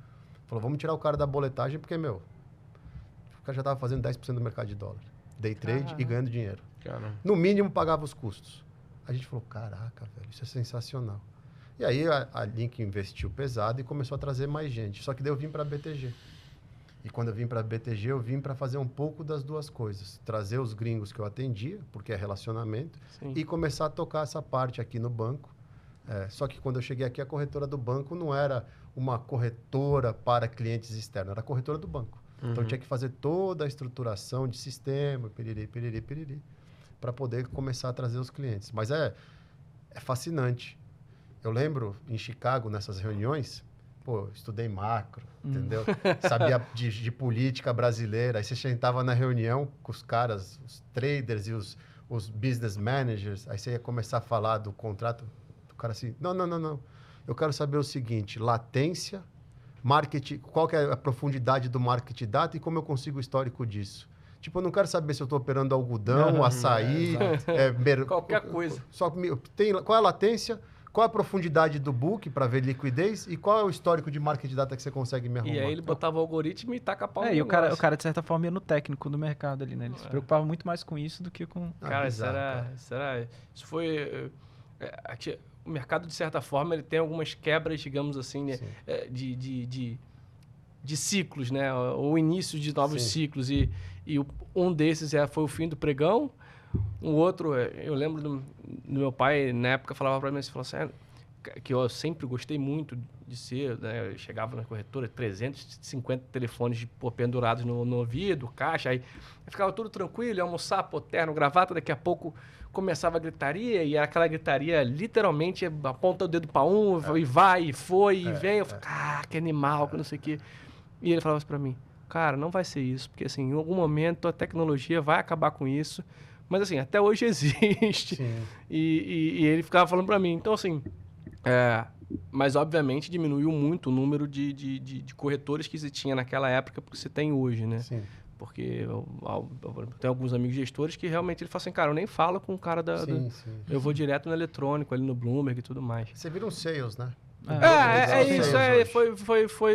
Falou, vamos tirar o cara da boletagem, porque, o cara já estava fazendo 10% do mercado de dólar. Day trade e ganhando dinheiro. Caramba. No mínimo, pagava os custos. A gente falou, caraca, velho, isso é sensacional. E aí a Link investiu pesado e começou a trazer mais gente. Só que daí eu vim para a BTG. E quando eu vim para a BTG, eu vim para fazer um pouco das duas coisas. Trazer os gringos que eu atendia, porque é relacionamento, e começar a tocar essa parte aqui no banco. Só que quando eu cheguei aqui, a corretora do banco não era uma corretora para clientes externos, era a corretora do banco. Então, eu tinha que fazer toda a estruturação de sistema, piriri, para poder começar a trazer os clientes. Mas é fascinante. Eu lembro, em Chicago, nessas reuniões, estudei macro, entendeu? Sabia de política brasileira. Aí você sentava na reunião com os caras, os traders e os business managers. Aí você ia começar a falar do contrato. O cara assim, não. Eu quero saber o seguinte, latência, marketing, qual que é a profundidade do market data e como eu consigo o histórico disso. Tipo, eu não quero saber se eu estou operando algodão, açaí... qualquer coisa. Qual é a latência, qual é a profundidade do book para ver liquidez e qual é o histórico de market data que você consegue me arrumar. E aí ele botava o algoritmo e taca a pau no e o cara, de certa forma, ia no técnico do mercado ali, né? Ele se preocupava muito mais com isso do que com... Cara, isso foi... O mercado, de certa forma, ele tem algumas quebras, digamos assim, né? De ciclos, né? Ou início de novos ciclos. E um desses foi o fim do pregão. O outro, eu lembro do meu pai, na época, falava para mim, ele falou assim, que eu sempre gostei muito de ser, né? Eu chegava na corretora, 350 telefones pendurados no ouvido, caixa, aí ficava tudo tranquilo, ia almoçar, terno, gravata, daqui a pouco começava a gritaria, e aquela gritaria, literalmente, aponta o dedo para um, e vai, e foi, e vem, eu falei, que animal, que não sei o quê. E ele falava assim para mim, cara, não vai ser isso, porque assim, em algum momento a tecnologia vai acabar com isso, mas assim, até hoje existe. E ele ficava falando para mim, então assim, mas obviamente diminuiu muito o número de corretores que se tinha naquela época porque você tem hoje, né? Sim. Porque eu tenho alguns amigos gestores que realmente ele fala assim, cara, eu nem falo com o cara eu vou direto no eletrônico, ali no Bloomberg e tudo mais. Você vira um sales, né?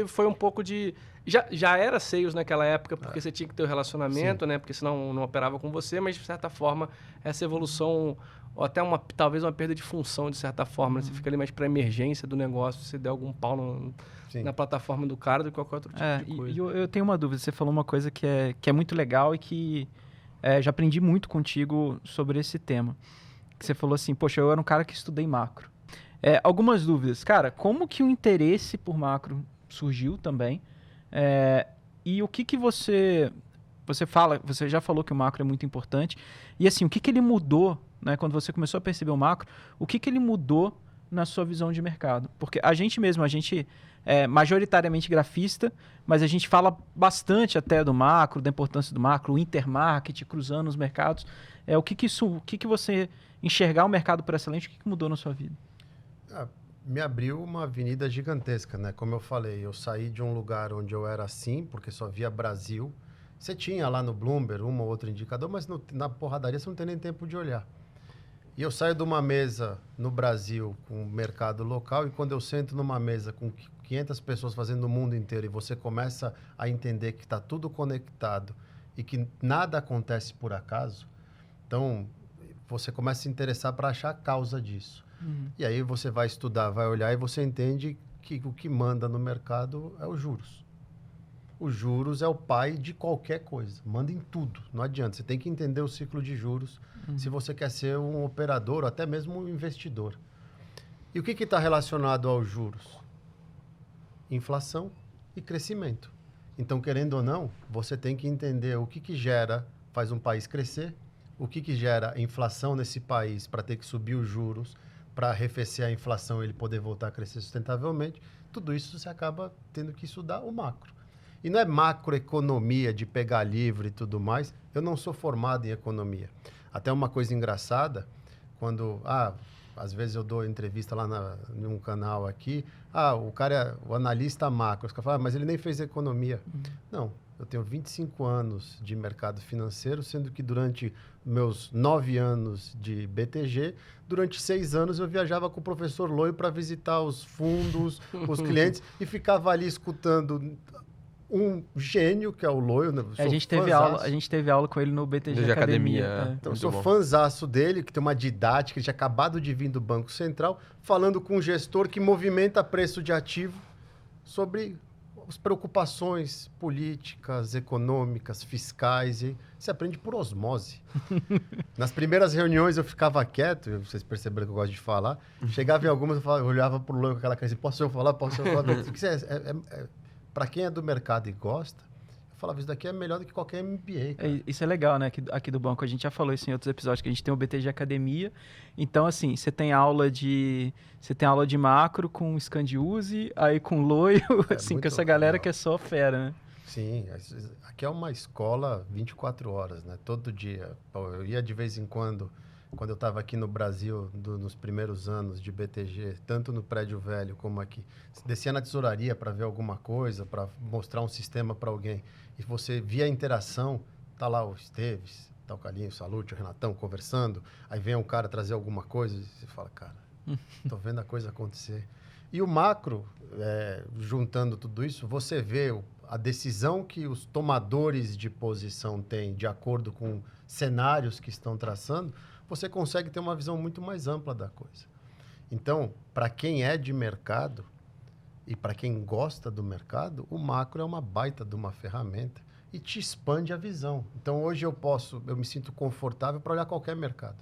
Foi um pouco de... Já era sales naquela época, porque você tinha que ter o relacionamento, né? Porque senão não operava com você, mas de certa forma, essa evolução, ou até talvez uma perda de função, de certa forma, né? Você fica ali mais para emergência do negócio, se der algum pau na plataforma do cara, do que qualquer outro tipo de coisa. Eu tenho uma dúvida, você falou uma coisa que é muito legal e que já aprendi muito contigo sobre esse tema. Que você falou assim, poxa, eu era um cara que estudei macro. Algumas dúvidas. Cara, como que o interesse por macro surgiu também? E o que você fala, você já falou que o macro é muito importante. E assim, o que ele mudou, né, quando você começou a perceber o macro, o que ele mudou na sua visão de mercado? Porque a gente é majoritariamente grafista, mas a gente fala bastante até do macro, da importância do macro, o intermarket, cruzando os mercados. O que você enxergar o mercado por excelente, o que mudou na sua vida? Me abriu uma avenida gigantesca, né? Como eu falei, eu saí de um lugar onde eu era assim, porque só via Brasil. Você tinha lá no Bloomberg um ou outro indicador, mas na porradaria você não tem nem tempo de olhar. E eu saio de uma mesa no Brasil com o mercado local e quando eu sento numa mesa com 500 pessoas fazendo no mundo inteiro e você começa a entender que está tudo conectado e que nada acontece por acaso, então você começa a se interessar para achar a causa disso. E aí você vai estudar, vai olhar e você entende que o que manda no mercado é os juros. os juros é o pai de qualquer coisa. Manda em tudo, não adianta. Você tem que entender o ciclo de juros se você quer ser um operador ou até mesmo um investidor. E o que está relacionado aos juros? Inflação e crescimento. Então, querendo ou não, você tem que entender o que faz um país crescer, o que gera inflação nesse país para ter que subir os juros, para arrefecer a inflação e ele poder voltar a crescer sustentavelmente. Tudo isso você acaba tendo que estudar o macro. E não é macroeconomia de pegar livro e tudo mais. Eu não sou formado em economia. Até uma coisa engraçada, quando... às vezes eu dou entrevista lá em um canal aqui. O cara é o analista macro. Os caras falam, mas ele nem fez economia. Não, eu tenho 25 anos de mercado financeiro, sendo que durante meus 9 anos de BTG, durante 6 anos eu viajava com o professor Loio para visitar os fundos, os clientes, e ficava ali escutando um gênio, que é o Loio. Né? A gente teve aula com ele no BTG Academia. Então, eu sou fãzaço dele, que tem uma didática, ele tinha acabado de vir do Banco Central, falando com um gestor que movimenta preço de ativo sobre as preocupações políticas, econômicas, fiscais. E você aprende por osmose. Nas primeiras reuniões eu ficava quieto, vocês perceberam que eu gosto de falar. Chegava em algumas, eu olhava para o Loio com aquela cara assim, posso eu falar? Para quem é do mercado e gosta, eu falava, isso daqui é melhor do que qualquer MBA. Isso é legal, né? Aqui do banco, a gente já falou isso em outros episódios, que a gente tem o BTG Academia. Então, assim, você tem aula de macro com o Scandiuzzi, aí com o Loio, assim, com essa galera que é só fera, né? Sim, aqui é uma escola 24 horas, né? Todo dia. Eu ia de vez em quando eu estava aqui no Brasil, nos primeiros anos de BTG, tanto no Prédio Velho como aqui, descia na tesouraria para ver alguma coisa, para mostrar um sistema para alguém, e você via a interação, tá lá o Esteves, tá o Calinho, o Salute, o Renatão conversando, aí vem um cara trazer alguma coisa, e você fala, cara, tô vendo a coisa acontecer. E o macro, juntando tudo isso, você vê a decisão que os tomadores de posição têm de acordo com cenários que estão traçando, você consegue ter uma visão muito mais ampla da coisa. Então, para quem é de mercado e para quem gosta do mercado, o macro é uma baita de uma ferramenta e te expande a visão. Então, hoje eu me sinto confortável para olhar qualquer mercado,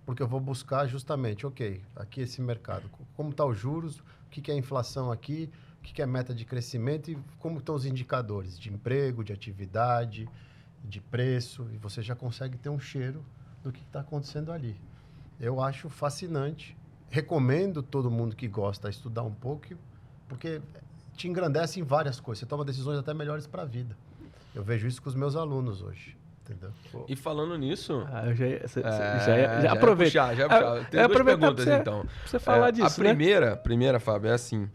porque eu vou buscar justamente, aqui esse mercado, como está os juros, o que é a inflação aqui, o que é a meta de crescimento e como estão os indicadores de emprego, de atividade, de preço, e você já consegue ter um cheiro do que está acontecendo ali. Eu acho fascinante. Recomendo todo mundo que gosta a estudar um pouco, porque te engrandece em várias coisas. Você toma decisões até melhores para a vida. Eu vejo isso com os meus alunos hoje. Entendeu? E falando nisso... eu já aproveita. Já tem duas perguntas, então. Pra você falar disso, a primeira, Fábio, é assim...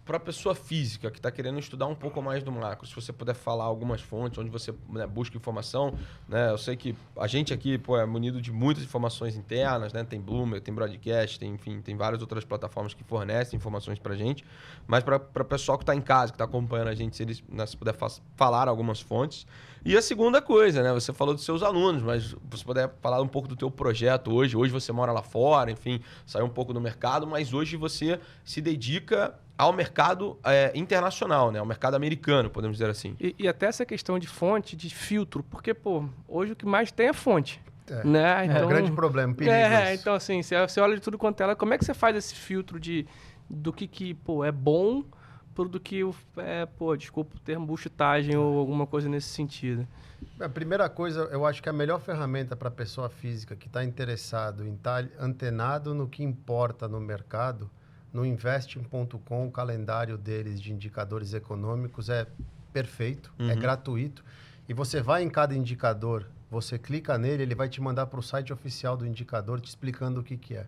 Para a pessoa física que está querendo estudar um pouco mais do macro, se você puder falar algumas fontes onde você busca informação, né? Eu sei que a gente aqui é munido de muitas informações internas, né? Tem Bloomberg, tem Broadcast, tem várias outras plataformas que fornecem informações para a gente, mas para o pessoal que está em casa, que está acompanhando a gente, se puder falar algumas fontes. E a segunda coisa, né? Você falou dos seus alunos, mas você puder falar um pouco do teu projeto hoje. Hoje você mora lá fora, enfim, saiu um pouco do mercado, mas hoje você se dedica ao mercado internacional, né? Ao mercado americano, podemos dizer assim. E até essa questão de fonte, de filtro, porque, hoje o que mais tem é fonte. Né? Então, é um grande problema, perigoso. Então, assim, você olha de tudo quanto é, como é que você faz esse filtro do que é bom do que desculpa o termo, buchitagem ou alguma coisa nesse sentido? A primeira coisa, eu acho que a melhor ferramenta para a pessoa física que está interessado em estar antenado no que importa no mercado, no Investing.com, o calendário deles de indicadores econômicos é perfeito, é gratuito. E você vai em cada indicador, você clica nele, ele vai te mandar para o site oficial do indicador te explicando o que é.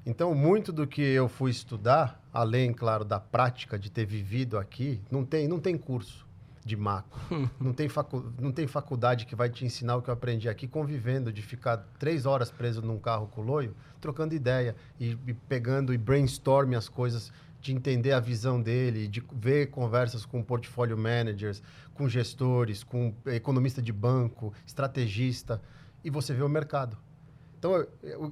Então, muito do que eu fui estudar, além, claro, da prática de ter vivido aqui, não tem curso de macro. Não tem faculdade que vai te ensinar o que eu aprendi aqui, convivendo, de ficar 3 horas preso num carro com o Loio, trocando ideia e pegando e brainstorming as coisas, de entender a visão dele, de ver conversas com portfólio managers, com gestores, com economista de banco, estrategista, e você vê o mercado. Então,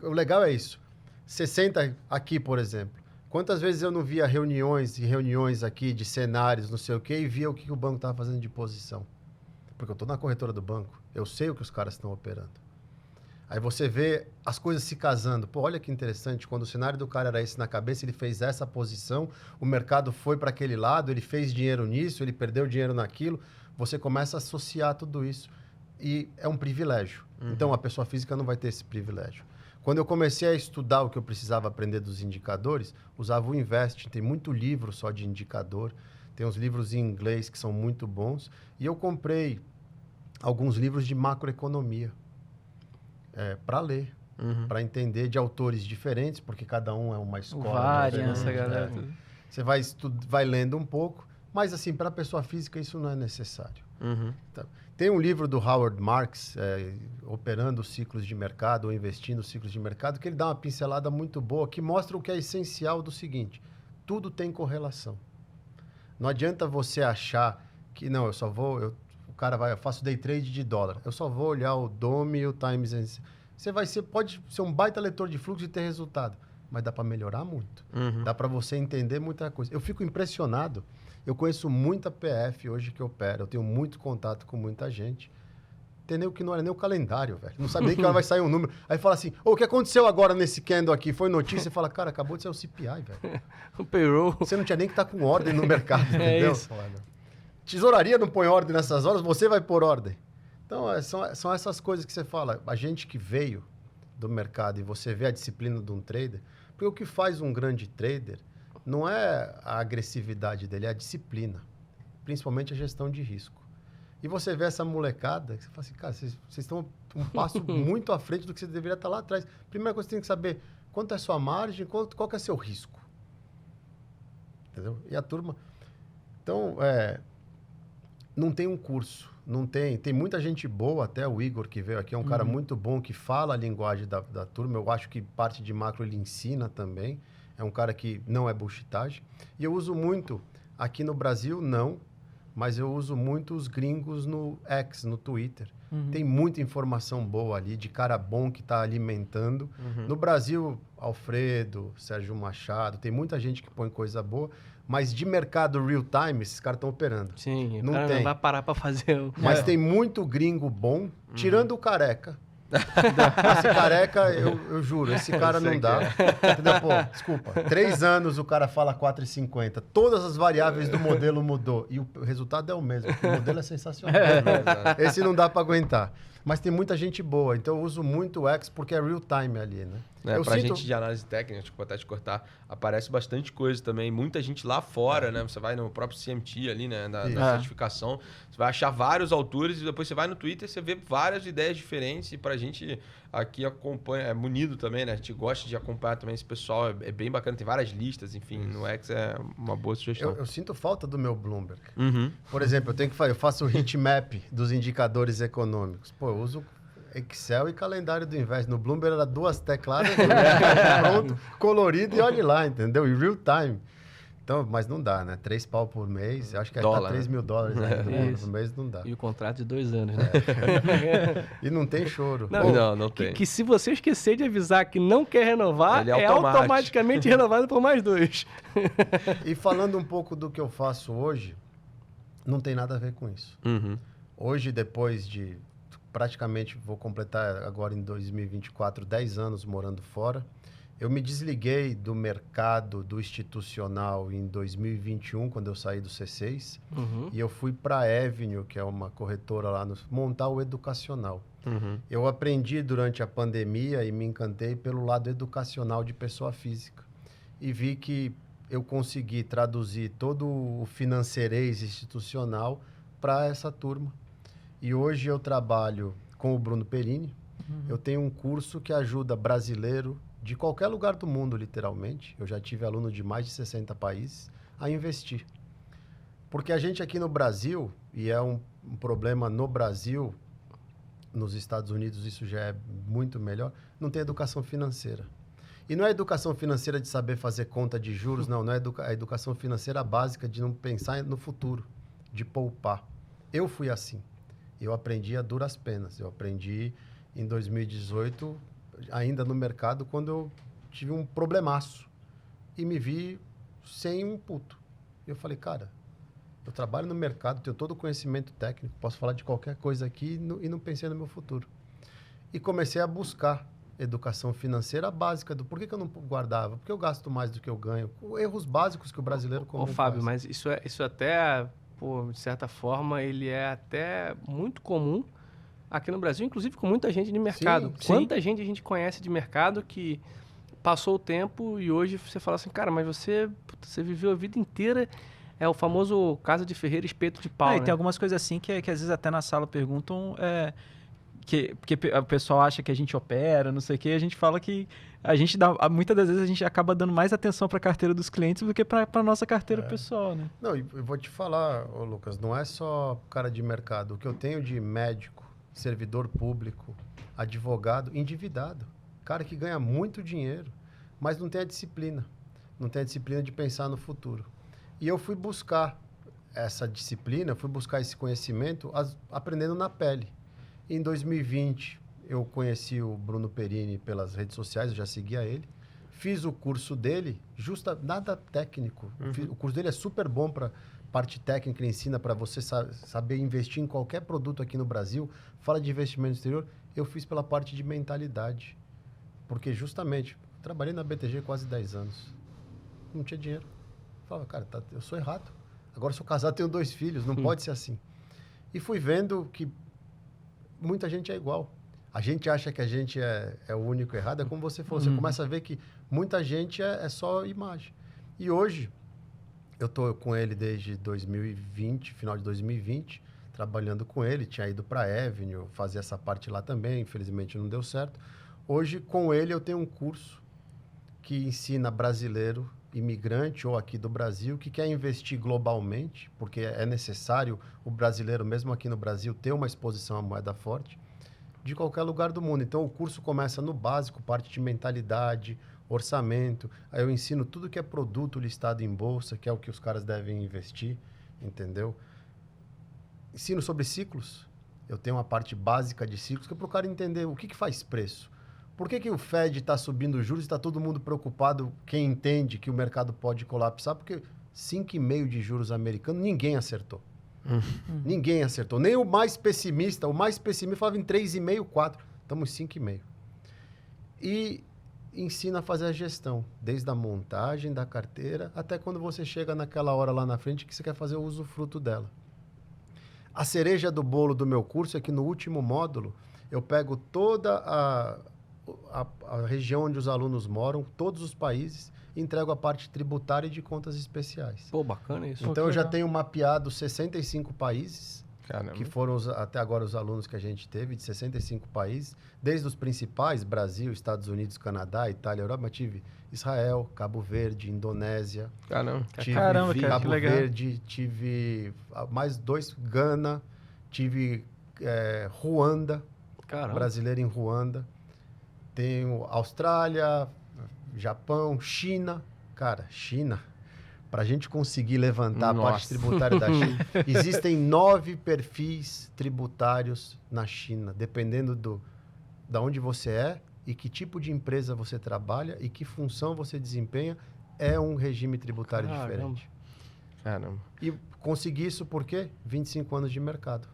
o legal é isso. Você senta aqui, por exemplo, Quantas vezes eu não via reuniões e reuniões aqui de cenários, não sei o quê, e via o que o banco estava fazendo de posição. Porque eu estou na corretora do banco, eu sei o que os caras estão operando. Aí você vê as coisas se casando. Pô, olha que interessante, quando o cenário do cara era esse na cabeça, ele fez essa posição, o mercado foi para aquele lado, ele fez dinheiro nisso, ele perdeu dinheiro naquilo. Você começa a associar tudo isso. E é um privilégio. Então, a pessoa física não vai ter esse privilégio. Quando eu comecei a estudar o que eu precisava aprender dos indicadores, usava o Investing. Tem muito livro só de indicador. Tem uns livros em inglês que são muito bons. E eu comprei alguns livros de macroeconomia para ler, para entender de autores diferentes, porque cada um é uma escola. Variância, galera. Você vai lendo um pouco, mas assim, para a pessoa física isso não é necessário. Tá. Tem um livro do Howard Marks, Operando os Ciclos de Mercado ou Investindo os Ciclos de Mercado, que ele dá uma pincelada muito boa, que mostra o que é essencial do seguinte: tudo tem correlação. Não adianta você achar que, não, o cara vai, eu faço day trade de dólar, eu só vou olhar o DOM e o Times. Você pode ser um baita leitor de fluxo e ter resultado, mas dá para melhorar muito. Dá para você entender muita coisa. Eu fico impressionado. Eu conheço muita PF hoje que opera, eu tenho muito contato com muita gente. Entendeu? Que não era nem o calendário, velho. Não sabe nem que hora vai sair um número. Aí fala assim, o que aconteceu agora nesse candle aqui? Foi notícia? Você fala, cara, acabou de sair o CPI, velho. O payroll. Você não tinha nem que estar com ordem no mercado, entendeu? Isso. Tesouraria não põe ordem nessas horas, você vai pôr ordem. Então, são essas coisas que você fala. A gente que veio do mercado e você vê a disciplina de um trader, porque o que faz um grande trader não é a agressividade dele, é a disciplina. Principalmente a gestão de risco. E você vê essa molecada, que você fala assim, cara, vocês estão um passo muito à frente do que você deveria estar lá atrás. Primeira coisa que você tem que saber, quanto é a sua margem, qual que é seu risco. Entendeu? E a turma... Então, não tem um curso, não tem muita gente boa, até o Igor que veio aqui, é um cara muito bom, que fala a linguagem da turma, eu acho que parte de macro ele ensina também, é um cara que não é bullshitagem, e eu uso muito, aqui no Brasil não, mas eu uso muito os gringos no X, no Twitter, tem muita informação boa ali, de cara bom que está alimentando, no Brasil, Alfredo, Sérgio Machado, tem muita gente que põe coisa boa, mas de mercado real time, esses caras estão operando. Sim, não o cara tem. não vai parar para fazer o... Mas tem muito gringo bom, tirando o Careca. Esse Careca, eu juro, esse cara não dá. Entendeu? Pô, desculpa, 3 anos o cara fala 4,50. Todas as variáveis do modelo mudou. E o resultado é o mesmo. O modelo é sensacional. Esse não dá para aguentar. Mas tem muita gente boa. Então eu uso muito o X porque é real time ali, né? Pra gente de análise técnica, desculpa até te cortar, aparece bastante coisa também. Muita gente lá fora, né? Você vai no próprio CMT ali, né? Da certificação. Você vai achar vários autores e depois você vai no Twitter e você vê várias ideias diferentes. E pra gente aqui acompanha, é munido também, né? A gente gosta de acompanhar também esse pessoal. É bem bacana, tem várias listas, enfim. No X é uma boa sugestão. Eu sinto falta do meu Bloomberg. Por exemplo, eu faço o heat map dos indicadores econômicos. Pô, eu uso Excel e calendário do Invest. No Bloomberg era 2 tecladas, pronto, colorido e olhe lá, entendeu? E real time. Então, mas não dá, né? 3 pau por mês, eu acho que tá 3 mil dólares por mês, não dá. E o contrato de 2 anos, né? E não tem choro. Não tem. Que se você esquecer de avisar que não quer renovar, Ele é automaticamente renovado por mais 2. E falando um pouco do que eu faço hoje, não tem nada a ver com isso. Hoje, depois de praticamente, vou completar agora em 2024, 10 anos morando fora. Eu me desliguei do mercado, do institucional em 2021, quando eu saí do C6. E eu fui para a Avenue, que é uma corretora lá, montar o educacional. Eu aprendi durante a pandemia e me encantei pelo lado educacional de pessoa física. E vi que eu consegui traduzir todo o financeirês institucional para essa turma. E hoje eu trabalho com o Bruno Perini. Eu tenho um curso que ajuda brasileiro de qualquer lugar do mundo, literalmente. Eu já tive aluno de mais de 60 países a investir. Porque a gente aqui no Brasil, e é um problema no Brasil, nos Estados Unidos isso já é muito melhor, não tem educação financeira. E não é educação financeira de saber fazer conta de juros, não é a educação financeira básica de não pensar no futuro, de poupar. Eu fui assim. Eu aprendi a duras penas. Eu aprendi em 2018, ainda no mercado, quando eu tive um problemaço. e me vi sem um puto. E eu falei, cara, eu trabalho no mercado, tenho todo o conhecimento técnico, posso falar de qualquer coisa aqui e não pensei no meu futuro. E comecei a buscar educação financeira básica do por que eu não guardava, porque eu gasto mais do que eu ganho, erros básicos que o brasileiro comum Fábio, faz. mas isso até, pô, de certa forma, ele é até muito comum aqui no Brasil, inclusive com muita gente de mercado. Sim, Quanta gente a gente conhece de mercado que passou o tempo e hoje você fala assim, cara, mas você viveu a vida inteira, é o famoso casa de ferreiro, espeto de pau, E né? tem algumas coisas assim que às vezes até na sala perguntam, porque o pessoal acha que a gente opera, não sei o quê, a gente fala que a gente dá, muitas das vezes a gente acaba dando mais atenção para a carteira dos clientes do que para a nossa carteira pessoal, né? Não, e eu vou te falar, ô Lucas, não é só cara de mercado. O que eu tenho de médico, servidor público, advogado, endividado. Cara que ganha muito dinheiro, mas não tem a disciplina. Não tem a disciplina de pensar no futuro. E eu fui buscar essa disciplina, fui buscar esse conhecimento aprendendo na pele. Em 2020, eu conheci o Bruno Perini pelas redes sociais, eu já seguia ele. Fiz o curso dele, nada técnico. O curso dele é super bom para parte técnica, ele ensina para você saber investir em qualquer produto aqui no Brasil. Fala de investimento exterior. Eu fiz pela parte de mentalidade. Porque justamente, trabalhei na BTG quase 10 anos. Não tinha dinheiro. Falava, cara, eu sou errado. Agora sou casado, tenho 2 filhos, não pode ser assim. E fui vendo que muita gente é igual. A gente acha que a gente é o único errado. É como você falou, você começa a ver que muita gente é só imagem. E hoje, eu estou com ele desde 2020, final de 2020, trabalhando com ele. Tinha ido para a Avenue, fazer essa parte lá também. Infelizmente não deu certo. Hoje, com ele, eu tenho um curso que ensina brasileiro, imigrante ou aqui do Brasil, que quer investir globalmente, porque é necessário o brasileiro, mesmo aqui no Brasil, ter uma exposição à moeda forte, de qualquer lugar do mundo. Então, o curso começa no básico, parte de mentalidade, orçamento. Aí eu ensino tudo que é produto listado em bolsa, que é o que os caras devem investir, entendeu? Ensino sobre ciclos. Eu tenho uma parte básica de ciclos, que é para o cara entender o que faz preço. Por que o Fed está subindo os juros e está todo mundo preocupado, quem entende que o mercado pode colapsar? Porque 5,5% de juros americanos, ninguém acertou. Ninguém acertou. Nem o mais pessimista falava em 3,5%, 4%. Estamos em 5,5%. E ensina a fazer a gestão, desde a montagem da carteira até quando você chega naquela hora lá na frente que você quer fazer o usufruto dela. A cereja do bolo do meu curso é que no último módulo eu pego toda a região onde os alunos moram, todos os países, e entrego a parte tributária e de contas especiais. Pô, bacana isso. Então, eu já tenho mapeado 65 países, Caramba. que foram até agora os alunos que a gente teve, de 65 países, desde os principais, Brasil, Estados Unidos, Canadá, Itália, Europa, mas tive Israel, Cabo Verde, Indonésia. Caramba. Tive Caramba, cara, Cabo que legal. Verde, tive mais 2, Gana, tive Ruanda, Caramba. brasileiro em Ruanda. Tenho Austrália, Japão, China. Cara, China, para a gente conseguir levantar a parte tributária da China, existem 9 perfis tributários na China, dependendo da onde você é e que tipo de empresa você trabalha e que função você desempenha, é um regime tributário diferente. Caramba. E consegui isso por quê? 25 anos de mercado.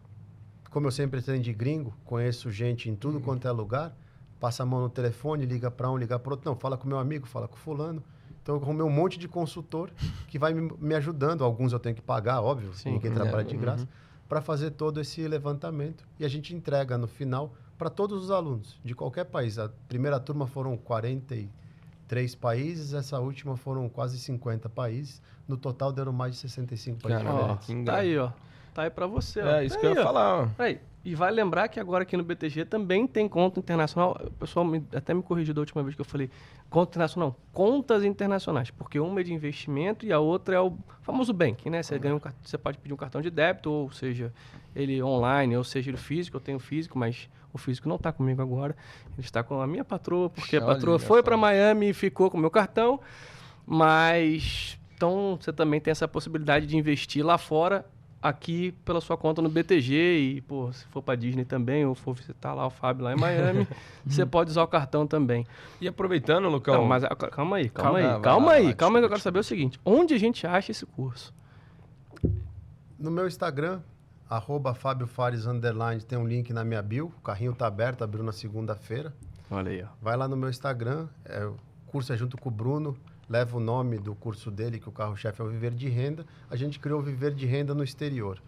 Como eu sempre treino de gringo, conheço gente em tudo quanto é lugar, passa a mão no telefone, liga para um, liga para outro. Não, fala com meu amigo, fala com fulano. Então, eu arrumei um monte de consultor que vai me ajudando. Alguns eu tenho que pagar, óbvio, ninguém trabalha de graça, para fazer todo esse levantamento. E a gente entrega no final para todos os alunos, de qualquer país. A primeira turma foram 43 países, essa última foram quase 50 países. No total, deram mais de 65 países diferentes. Tá aí, ó. Tá aí pra você, ó. É, isso que eu ia falar, ó. Aí. E vale lembrar que agora aqui no BTG também tem conta internacional. O pessoal até me corrigiu da última vez que eu falei conta internacional. Não, contas internacionais. Porque uma é de investimento e a outra é o famoso banking, né? Você, você pode pedir um cartão de débito, ou seja, ele online, ou seja, ele físico. Eu tenho físico, mas o físico não está comigo agora. Ele está com a minha patroa, porque a patroa foi para Miami e ficou com o meu cartão. Mas, então, você também tem essa possibilidade de investir lá fora aqui pela sua conta no BTG e, pô, se for para Disney também, ou for visitar lá o Fábio lá em Miami, você pode usar o cartão também. E aproveitando, Lucão... Não, mas calma aí, que eu desculpa. quero saber o seguinte, onde a gente acha esse curso? No meu Instagram, @FábioFares_, tem um link na minha bio. O carrinho tá aberto, abriu na segunda-feira. Olha aí, ó. Vai lá no meu Instagram, o curso é junto com o Bruno, leva o nome do curso dele, que o carro-chefe é o Viver de Renda. A gente criou o Viver de Renda no exterior.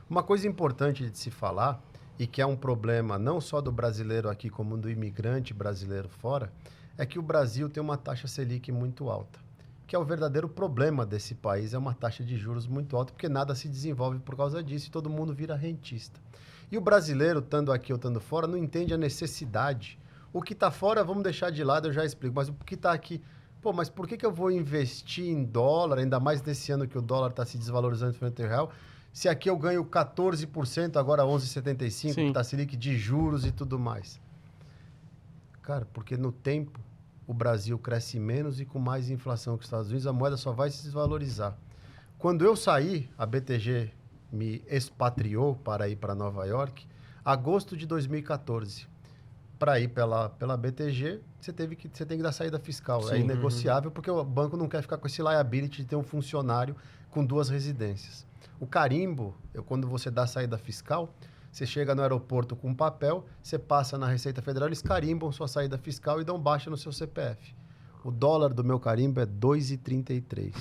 Uma coisa importante de se falar, e que é um problema não só do brasileiro aqui, como do imigrante brasileiro fora, é que o Brasil tem uma taxa Selic muito alta, que é o verdadeiro problema desse país, é uma taxa de juros muito alta, porque nada se desenvolve por causa disso e todo mundo vira rentista. E o brasileiro, estando aqui ou estando fora, não entende a necessidade. O que está fora, vamos deixar de lado, eu já explico, mas o que está aqui... Pô, mas por que eu vou investir em dólar, ainda mais nesse ano que o dólar está se desvalorizando frente ao real, se aqui eu ganho 14%, agora 11,75%, que está Selic de juros e tudo mais? Cara, porque no tempo... o Brasil cresce menos e com mais inflação que os Estados Unidos, a moeda só vai se desvalorizar. Quando eu saí, a BTG me expatriou para ir para Nova York, agosto de 2014. Para ir pela BTG, você tem que dar saída fiscal. Sim, é inegociável, porque o banco não quer ficar com esse liability de ter um funcionário com 2 residências. O carimbo, quando você dá saída fiscal... Você chega no aeroporto com um papel, você passa na Receita Federal, eles carimbam sua saída fiscal e dão baixa no seu CPF. O dólar do meu carimbo é 2,33.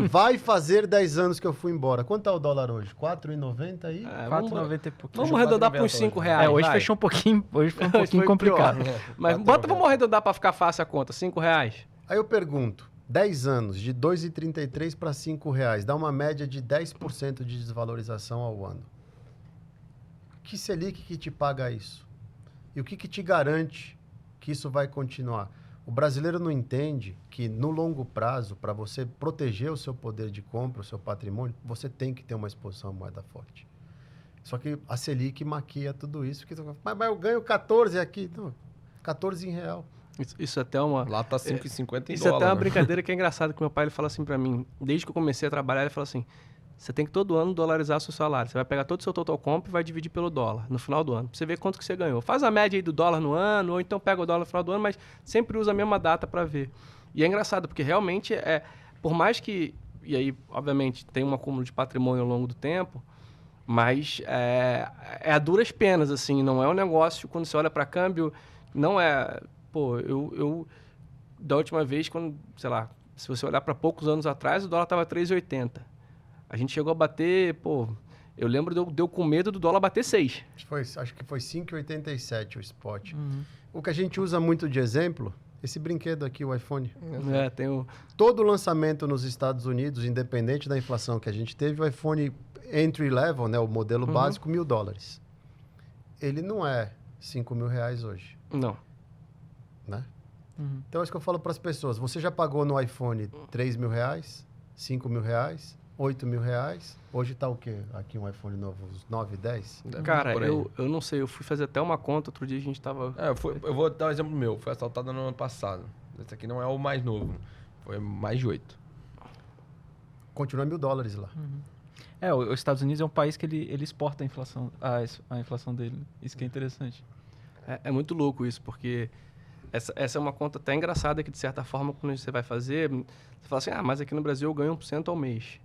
Vai fazer 10 anos que eu fui embora. Quanto tá o dólar hoje? 4,90 aí? 4,90 e pouquinho. Vamos arredondar para uns 5 reais. Hoje fechou um pouquinho, hoje foi um pouquinho complicado. Mas vamos arredondar para ficar fácil a conta, 5 reais. Aí eu pergunto, 10 anos, de 2,33 para 5 reais, dá uma média de 10% de desvalorização ao ano. Que Selic que te paga isso? E o que te garante que isso vai continuar? O brasileiro não entende que, no longo prazo, para você proteger o seu poder de compra, o seu patrimônio, você tem que ter uma exposição à moeda forte. Só que a Selic maquia tudo isso. Mas eu ganho 14 aqui. Não, 14 em real. Isso até é uma... Lá tá 5,50 em isso dólar. Isso até é uma brincadeira que é engraçada, que meu pai ele fala assim para mim, desde que eu comecei a trabalhar, ele fala assim... Você tem que todo ano dolarizar seu salário. Você vai pegar todo o seu total comp e vai dividir pelo dólar no final do ano. Pra você ver quanto que você ganhou. Faz a média aí do dólar no ano, ou então pega o dólar no final do ano, mas sempre usa a mesma data para ver. E é engraçado, porque realmente por mais que... E aí, obviamente, tem um acúmulo de patrimônio ao longo do tempo, mas é a duras penas, assim. Não é um negócio, quando você olha para câmbio, não é... Pô, eu da última vez, quando, sei lá, se você olhar para poucos anos atrás, o dólar estava 3,80. A gente chegou a bater, pô... Eu lembro de eu com medo do dólar bater 6. Acho que foi 5,87 o spot. O que a gente usa muito de exemplo, esse brinquedo aqui, o iPhone. Tem o... Todo lançamento nos Estados Unidos, independente da inflação que a gente teve, o iPhone entry level, né, o modelo básico, $1.000. Ele não é 5 mil reais hoje. Não. Né? Então, é isso que eu falo para as pessoas. Você já pagou no iPhone 3 mil reais, 5 mil reais, 8 mil reais. Hoje tá o quê? Aqui um iPhone novo, uns 9, 10? Cara, eu não sei. Eu fui fazer até uma conta. Outro dia a gente tava... Eu vou dar um exemplo meu. Foi assaltado no ano passado. Esse aqui não é o mais novo. Foi mais de 8. Continua $1.000 lá. Os Estados Unidos é um país que ele exporta a inflação dele. Isso que é interessante. É muito louco isso, porque... Essa é uma conta até engraçada que, de certa forma, quando você vai fazer... Você fala assim, mas aqui no Brasil eu ganho 1% ao mês.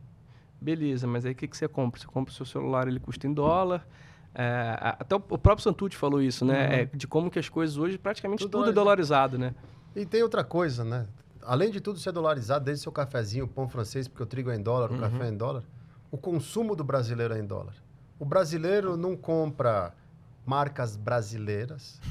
Beleza, mas aí o que você compra? Você compra o seu celular, ele custa em dólar. Até o próprio Santucci falou isso, né? De como que as coisas hoje, praticamente tudo é dolarizado, né? E tem outra coisa, né? Além de tudo ser dolarizado, desde o seu cafezinho, o pão francês, porque o trigo é em dólar, o café é em dólar, o consumo do brasileiro é em dólar. O brasileiro não compra marcas brasileiras,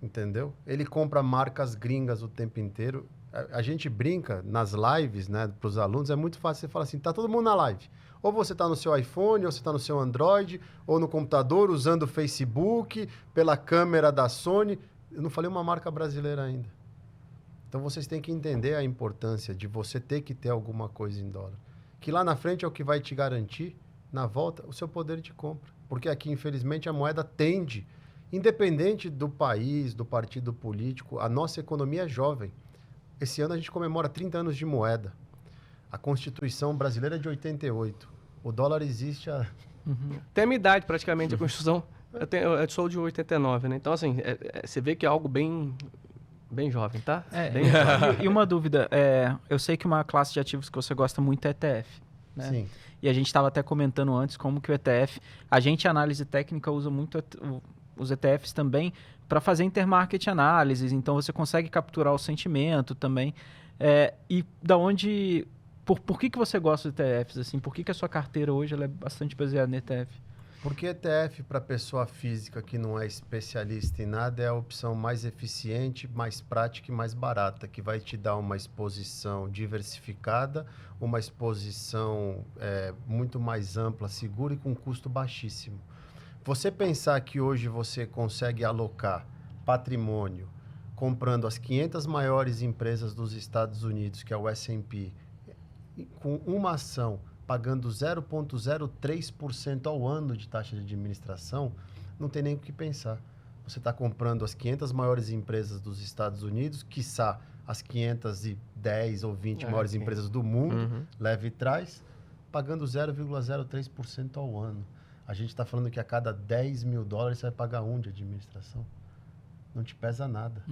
entendeu? Ele compra marcas gringas o tempo inteiro. A gente brinca nas lives, né, para os alunos, é muito fácil você falar assim, tá todo mundo na live. Ou você está no seu iPhone, ou você está no seu Android, ou no computador, usando o Facebook, pela câmera da Sony. Eu não falei uma marca brasileira ainda. Então, vocês têm que entender a importância de você ter que ter alguma coisa em dólar. Que lá na frente é o que vai te garantir, na volta, o seu poder de compra. Porque aqui, infelizmente, a moeda tende, independente do país, do partido político, a nossa economia é jovem. Esse ano a gente comemora 30 anos de moeda. A Constituição brasileira é de 88. O dólar existe há... Tem a minha idade, praticamente, a Constituição. Eu sou de 89, né? Então, assim, você vê que é algo bem jovem, tá? Bem jovem. E uma dúvida, eu sei que uma classe de ativos que você gosta muito é ETF, né? Sim. E a gente estava até comentando antes como que o ETF, a análise técnica, usa muito os ETFs também para fazer intermarket análises, então você consegue capturar o sentimento também. E da onde... Por que você gosta de ETFs? Assim? Por que a sua carteira hoje ela é bastante baseada em ETF? Porque ETF para pessoa física que não é especialista em nada é a opção mais eficiente, mais prática e mais barata, que vai te dar uma exposição diversificada, uma exposição muito mais ampla, segura e com custo baixíssimo. Você pensar que hoje você consegue alocar patrimônio comprando as 500 maiores empresas dos Estados Unidos, que é o S&P, com uma ação pagando 0,03% ao ano de taxa de administração, não tem nem o que pensar. Você está comprando as 500 maiores empresas dos Estados Unidos, quiçá as 510 ou 20 maiores empresas do mundo, leve e traz, pagando 0,03% ao ano. A gente está falando que a cada 10 mil dólares você vai pagar de administração. Não te pesa nada,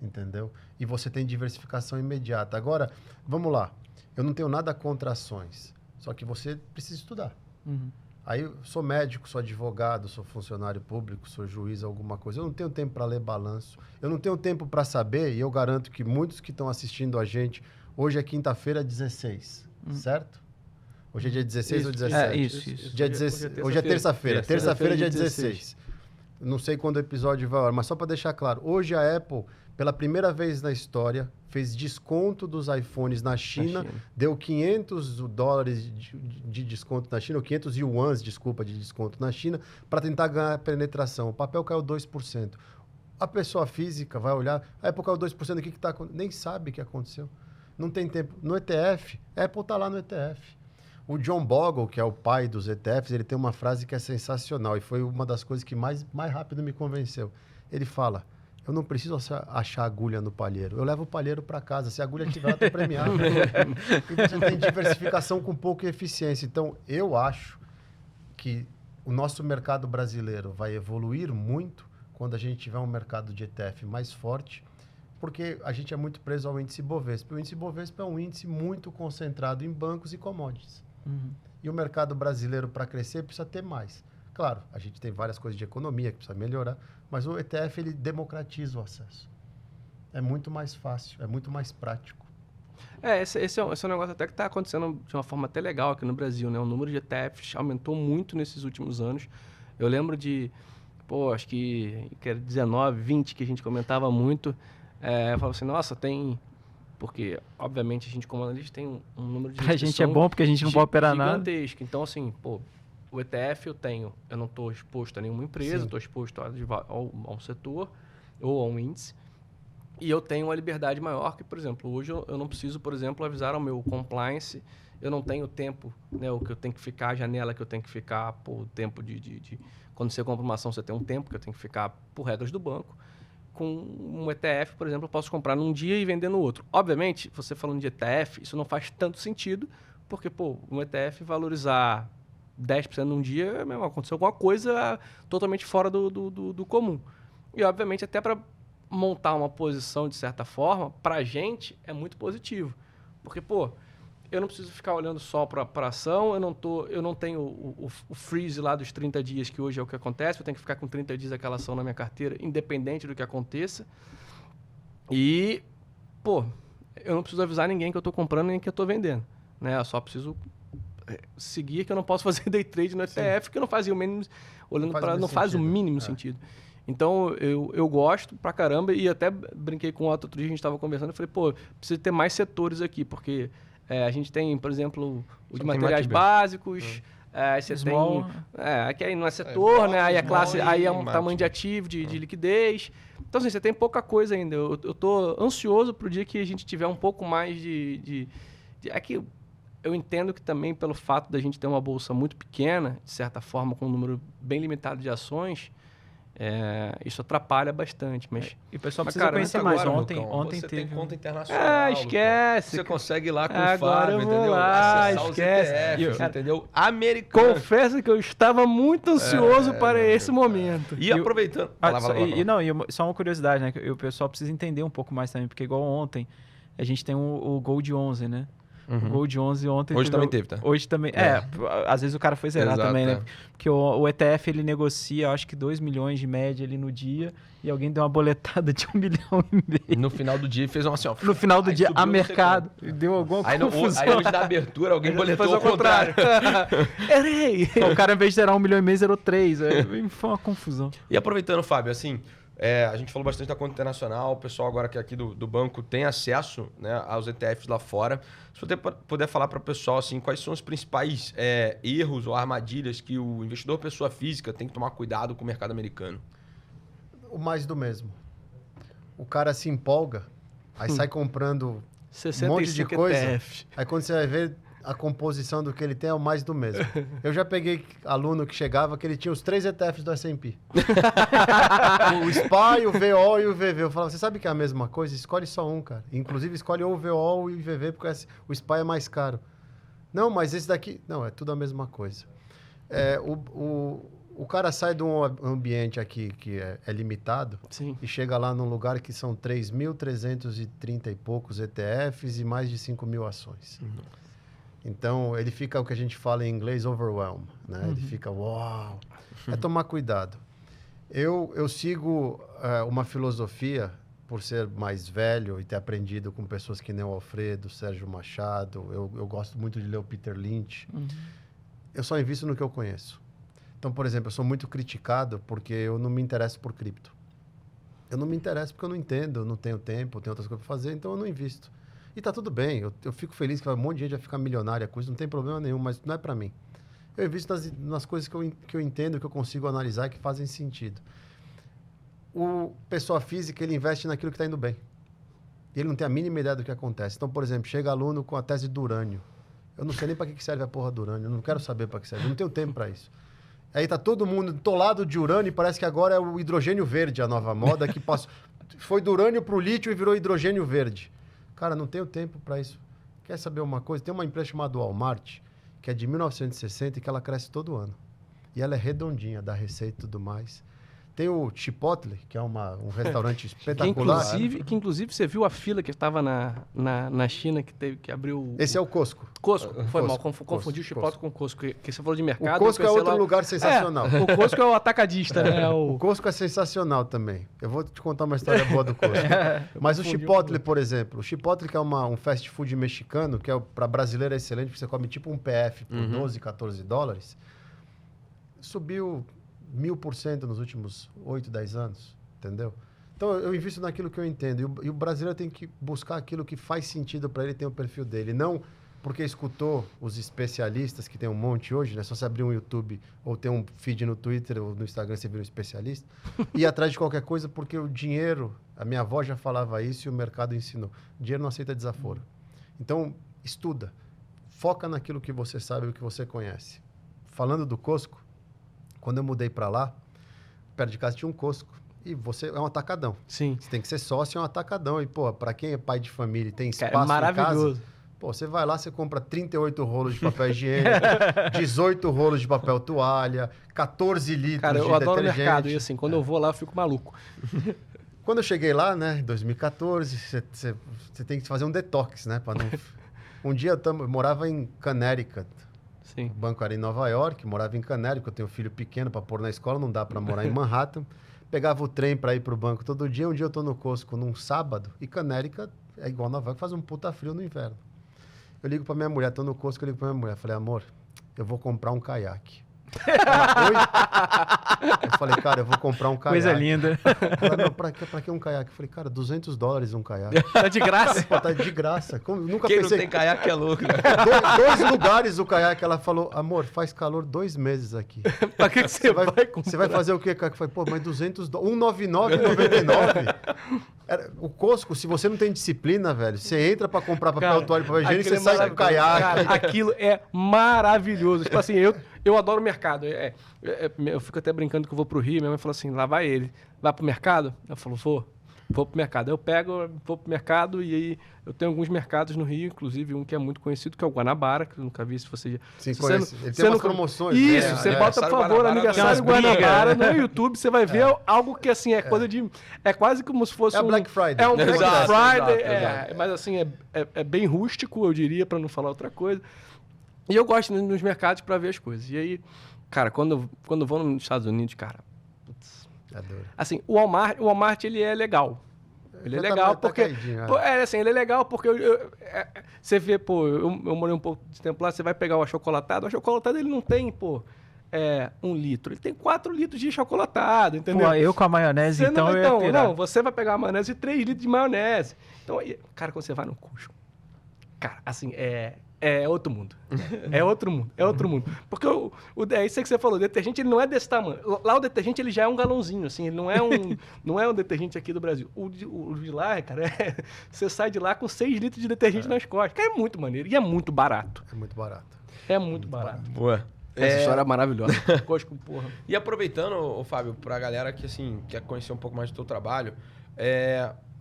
entendeu? E você tem diversificação imediata. Agora, vamos lá. Eu não tenho nada contra ações, só que você precisa estudar. Aí eu sou médico, sou advogado, sou funcionário público, sou juiz, alguma coisa. Eu não tenho tempo para ler balanço. Eu não tenho tempo para saber, e eu garanto que muitos que estão assistindo a gente, hoje é quinta-feira, 16, certo? Hoje é dia 16 ou 17? Isso. Hoje é terça-feira. Terça-feira, dia 16. Não sei quando o episódio vai, mas só para deixar claro. Hoje a Apple, pela primeira vez na história, fez desconto dos iPhones na China. Deu 500 dólares de desconto na China, ou 500 yuans, desculpa, de desconto na China, para tentar ganhar penetração. O papel caiu 2%. A pessoa física vai olhar, a Apple caiu 2%, o que está acontecendo? Nem sabe o que aconteceu. Não tem tempo. No ETF, a Apple está lá no ETF. O John Bogle, que é o pai dos ETFs, ele tem uma frase que é sensacional e foi uma das coisas que mais rápido me convenceu. Ele fala, eu não preciso achar agulha no palheiro, eu levo o palheiro para casa, se a agulha estiver lá, eu estou premiado. E você tem diversificação com pouca eficiência. Então, eu acho que o nosso mercado brasileiro vai evoluir muito quando a gente tiver um mercado de ETF mais forte, porque a gente é muito preso ao índice Bovespa. O índice Bovespa é um índice muito concentrado em bancos e commodities. E o mercado brasileiro, para crescer, precisa ter mais. Claro, a gente tem várias coisas de economia que precisa melhorar, mas o ETF ele democratiza o acesso. É muito mais fácil, é muito mais prático. Esse é um negócio até que está acontecendo de uma forma até legal aqui no Brasil, né? O número de ETFs aumentou muito nesses últimos anos. Eu lembro de, acho que era 19, 20, que a gente comentava muito. Eu falava assim, nossa, tem... Porque, obviamente, a gente, como analista, tem um número de... A gente é bom porque a gente não pode operar gigantesco. Então, assim, o ETF eu não estou exposto a nenhuma empresa, estou exposto a um setor ou a um índice. E eu tenho uma liberdade maior que, por exemplo, hoje eu não preciso, por exemplo, avisar ao meu compliance, eu não tenho tempo, né, o que eu tenho que ficar, a janela que eu tenho que ficar, o tempo de... Quando você compra uma ação, você tem um tempo que eu tenho que ficar por regras do banco. Com um ETF, por exemplo, eu posso comprar num dia e vender no outro. Obviamente, você falando de ETF, isso não faz tanto sentido, porque, um ETF valorizar 10% num dia, aconteceu alguma coisa totalmente fora do comum. E, obviamente, até para montar uma posição, de certa forma, para a gente é muito positivo. Porque, eu não preciso ficar olhando só para a ação, eu não tenho o freeze lá dos 30 dias, que hoje é o que acontece, eu tenho que ficar com 30 dias aquela ação na minha carteira, independente do que aconteça. E, eu não preciso avisar ninguém que eu estou comprando nem que eu estou vendendo. Né? Eu só preciso seguir que eu não posso fazer day trade no ETF, que não faz o mínimo, não faz o mínimo sentido. Então, eu gosto pra caramba e até brinquei com outro dia, a gente estava conversando, eu falei, precisa ter mais setores aqui, porque... a gente tem, por exemplo, o de materiais básicos, você small. Aqui aí não é setor, né? Aí a classe, aí é um tamanho de ativo, de liquidez. Então, assim, você tem pouca coisa ainda. Eu tô ansioso pro dia que a gente tiver um pouco mais Aqui eu entendo que também pelo fato da gente ter uma bolsa muito pequena, de certa forma, com um número bem limitado de ações, Isso atrapalha bastante, mas... E o pessoal precisa conhecer mais. Ontem você teve... tem conta internacional. Esquece. Você consegue ir lá com o Agora Fábio, eu vou entendeu? lá, Acessar esquece. os ETFs, entendeu? Americano. Confesso que eu estava muito ansioso para esse momento. E aproveitando... Só uma curiosidade, né? Que o pessoal precisa entender um pouco mais também, porque igual ontem, a gente tem o Gold 11, né? O Gold 11 ontem... Hoje também teve, tá? Hoje também... Às vezes o cara foi zerar também, né? Porque o ETF, ele negocia, acho que 2 milhões de média ali no dia, e alguém deu uma boletada de 1,5 milhão. No final do dia fez uma assim, ó. No final do dia, a mercado. Deu alguma confusão. Aí hoje da abertura, alguém boletou ao contrário. Errei! O cara, ao invés de zerar 1,5 milhão, zerou 3. Foi uma confusão. E aproveitando, Fábio, assim... a gente falou bastante da conta internacional, o pessoal agora que é aqui do banco tem acesso, né, aos ETFs lá fora. Se você puder falar para o pessoal assim, quais são os principais erros ou armadilhas que o investidor pessoa física tem que tomar cuidado com o mercado americano? O mais do mesmo. O cara se empolga, aí sai comprando um monte de coisa, ETFs. aí quando você vai ver a composição do que ele tem é o mais do mesmo. Eu já peguei aluno que chegava que ele tinha os 3 ETFs do S&P. O SPY, o VO e o VV. Eu falava, você sabe que é a mesma coisa? Escolhe só um, cara. Inclusive, escolhe ou o VO ou o VV, porque o SPY é mais caro. Não, mas esse daqui... Não, é tudo a mesma coisa. O cara sai de um ambiente aqui que é limitado. Sim. E chega lá num lugar que são 3.330 e poucos ETFs e mais de 5 mil ações. Então, ele fica, o que a gente fala em inglês, overwhelmed, né? Ele fica, uau! É tomar cuidado. Eu sigo uma filosofia, por ser mais velho e ter aprendido com pessoas que nem o Alfredo, Sérgio Machado, eu gosto muito de ler o Peter Lynch. Eu só invisto no que eu conheço. Então, por exemplo, eu sou muito criticado porque eu não me interesso por cripto. Eu não me interesso porque eu não entendo, eu não tenho tempo, tenho outras coisas para fazer, então eu não invisto. E tá tudo bem, eu fico feliz que um monte de gente vai ficar milionária com isso, não tem problema nenhum, mas não é para mim. Eu invisto nas coisas que eu entendo, que eu consigo analisar, que fazem sentido. O pessoa física, ele investe naquilo que está indo bem. E ele não tem a mínima ideia do que acontece. Então, por exemplo, chega aluno com a tese do urânio. Eu não sei nem para que serve a porra do urânio, eu não quero saber para que serve, eu não tenho tempo para isso. Aí tá todo mundo tolado de urânio e parece que agora é o hidrogênio verde a nova moda, que passou, foi do urânio para o lítio e virou hidrogênio verde. Cara, não tenho tempo para isso. Quer saber uma coisa? Tem uma empresa chamada Walmart, que é de 1960 e que ela cresce todo ano. E ela é redondinha, dá receita e tudo mais. Tem o Chipotle, que é um restaurante espetacular. Que inclusive você viu a fila que estava na China, que abriu... Esse é o Costco. Costco, foi mal, confundi o Chipotle com o Costco, que você falou de mercado. O Costco é outro lugar sensacional. O Costco é o atacadista, né? O Costco é sensacional também. Eu vou te contar uma história boa do Costco. Mas o Chipotle, por exemplo, o Chipotle que é um fast food mexicano, que para brasileiro é excelente, porque você come tipo um PF por 12, 14 dólares, subiu 1000% nos últimos 8, 10 anos, entendeu? Então, eu invisto naquilo que eu entendo. E o brasileiro tem que buscar aquilo que faz sentido para ele ter o perfil dele. Não porque escutou os especialistas, que tem um monte hoje, né? Só você abrir um YouTube ou ter um feed no Twitter ou no Instagram, você vira um especialista. E ir atrás de qualquer coisa, porque o dinheiro... A minha avó já falava isso e o mercado ensinou. O dinheiro não aceita desaforo. Então, estuda. Foca naquilo que você sabe e o que você conhece. Falando do Costco, quando eu mudei para lá, perto de casa tinha um Costco. E você é um atacadão. Sim. Você tem que ser sócio, é um atacadão. E, pô, para quem é pai de família e tem espaço é maravilhoso. em casa... Pô, você vai lá, você compra 38 rolos de papel higiênico, 18 rolos de papel toalha, 14 litros de detergente. Cara, eu adoro o mercado. E assim, quando eu vou lá, eu fico maluco. Quando eu cheguei lá, né, em 2014, você tem que fazer um detox, né? Pra não... Um dia eu morava em Connecticut. Sim. O banco era em Nova York, morava em Connecticut, eu tenho um filho pequeno para pôr na escola, não dá para morar em Manhattan. Pegava o trem para ir para o banco todo dia. Um dia eu tô no Costco num sábado e Connecticut é igual Nova York, faz um puta frio no inverno. Eu ligo para minha mulher, tô no Costco, eu ligo para minha mulher, falei, amor, eu vou comprar um caiaque. Ela, oi? Eu falei, cara, eu vou comprar um caiaque. Coisa linda. Ela, não, pra que um caiaque? Eu falei, cara, $200 um caiaque. Tá de graça? Pô, tá de graça. Nunca Quem pensei... não tem caiaque é louco. Né? Dois lugares o caiaque. Ela falou, amor, faz calor 2 meses aqui. Pra que você vai comprar? Você vai fazer o quê, cara? Eu falei, pô, mas $200, $199,99. O Costco, se você não tem disciplina, velho, você entra pra comprar papel toalha e papel higiênico, você sai com o caiaque. Cara, aquilo é maravilhoso. Tipo assim, Eu adoro o mercado. Eu fico até brincando que eu vou pro Rio. Minha mãe falou assim, lá vai ele. Vai pro mercado? Eu falo, vou pro mercado. Eu vou pro mercado e aí eu tenho alguns mercados no Rio, inclusive um que é muito conhecido, que é o Guanabara, que eu nunca vi, se você já... Sim, se conhece. Ele tem umas promoções. Isso, você bota, por favor, aniversário Guanabara no YouTube, você vai ver algo que, assim, é coisa de... É quase como se fosse Black Friday. É um Black Exato, Friday, exato. Mas assim, é bem rústico, eu diria, para não falar outra coisa. E eu gosto de ir nos mercados para ver as coisas. E aí, cara, quando eu vou nos Estados Unidos, cara... Putz, Adoro. assim, o Walmart, ele é legal. Ele é legal porque... ele é legal porque você vê, eu morei um pouco de tempo lá, você vai pegar o achocolatado ele não tem, 1 litro. Ele tem 4 litros de achocolatado, entendeu? Pô, eu com a maionese, Não, você vai pegar a maionese e 3 litros de maionese. Então, cara, quando você vai no Costco, cara, assim, é outro mundo. É outro mundo. Porque é isso que você falou, o detergente ele não é desse tamanho. Lá o detergente ele já é um galãozinho, assim, ele não é um detergente aqui do Brasil. O de lá, cara, você sai de lá com 6 litros de detergente nas costas. Cara, é muito maneiro e é muito barato. É muito barato. É muito barato. Boa. Essa história é maravilhosa. Costco, porra. E aproveitando, Fábio, pra galera que, assim, quer conhecer um pouco mais do teu trabalho,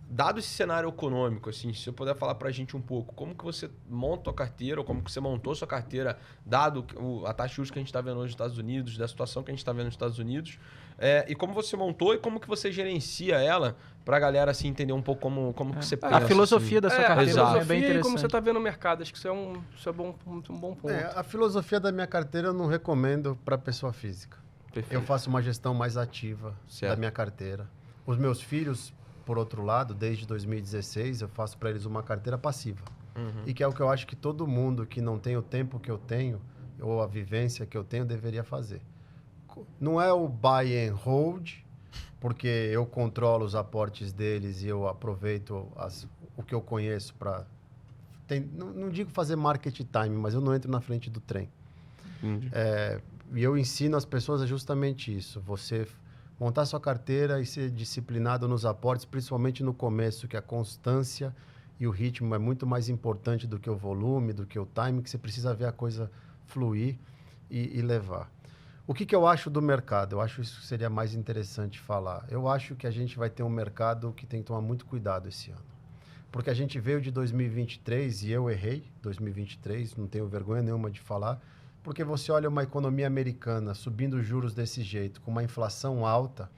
dado esse cenário econômico, assim, se você puder falar pra gente um pouco, como que você monta a carteira, ou como que você montou sua carteira, dado a taxa de juros que a gente está vendo hoje nos Estados Unidos, da situação que a gente está vendo nos Estados Unidos, e como você montou e como que você gerencia ela pra galera, assim, entender um pouco como que você pensa. A filosofia da sua carteira é bem interessante. E como você está vendo no mercado, acho que isso é um bom ponto. A filosofia da minha carteira eu não recomendo para pessoa física. Perfeito. Eu faço uma gestão mais ativa da minha carteira. Os meus filhos, por outro lado, desde 2016, eu faço para eles uma carteira passiva. E que é o que eu acho que todo mundo que não tem o tempo que eu tenho, ou a vivência que eu tenho, deveria fazer. Não é o buy and hold, porque eu controlo os aportes deles e eu aproveito o que eu conheço para... Não digo fazer market time, mas eu não entro na frente do trem. E eu ensino as pessoas a justamente isso. Você montar sua carteira e ser disciplinado nos aportes, principalmente no começo, que a constância e o ritmo é muito mais importante do que o volume, do que o time, que você precisa ver a coisa fluir e levar. O que eu acho do mercado? Eu acho isso que seria mais interessante falar. Eu acho que a gente vai ter um mercado que tem que tomar muito cuidado esse ano. Porque a gente veio de 2023 e eu errei 2023, não tenho vergonha nenhuma de falar, porque você olha uma economia americana subindo juros desse jeito, com uma inflação alta,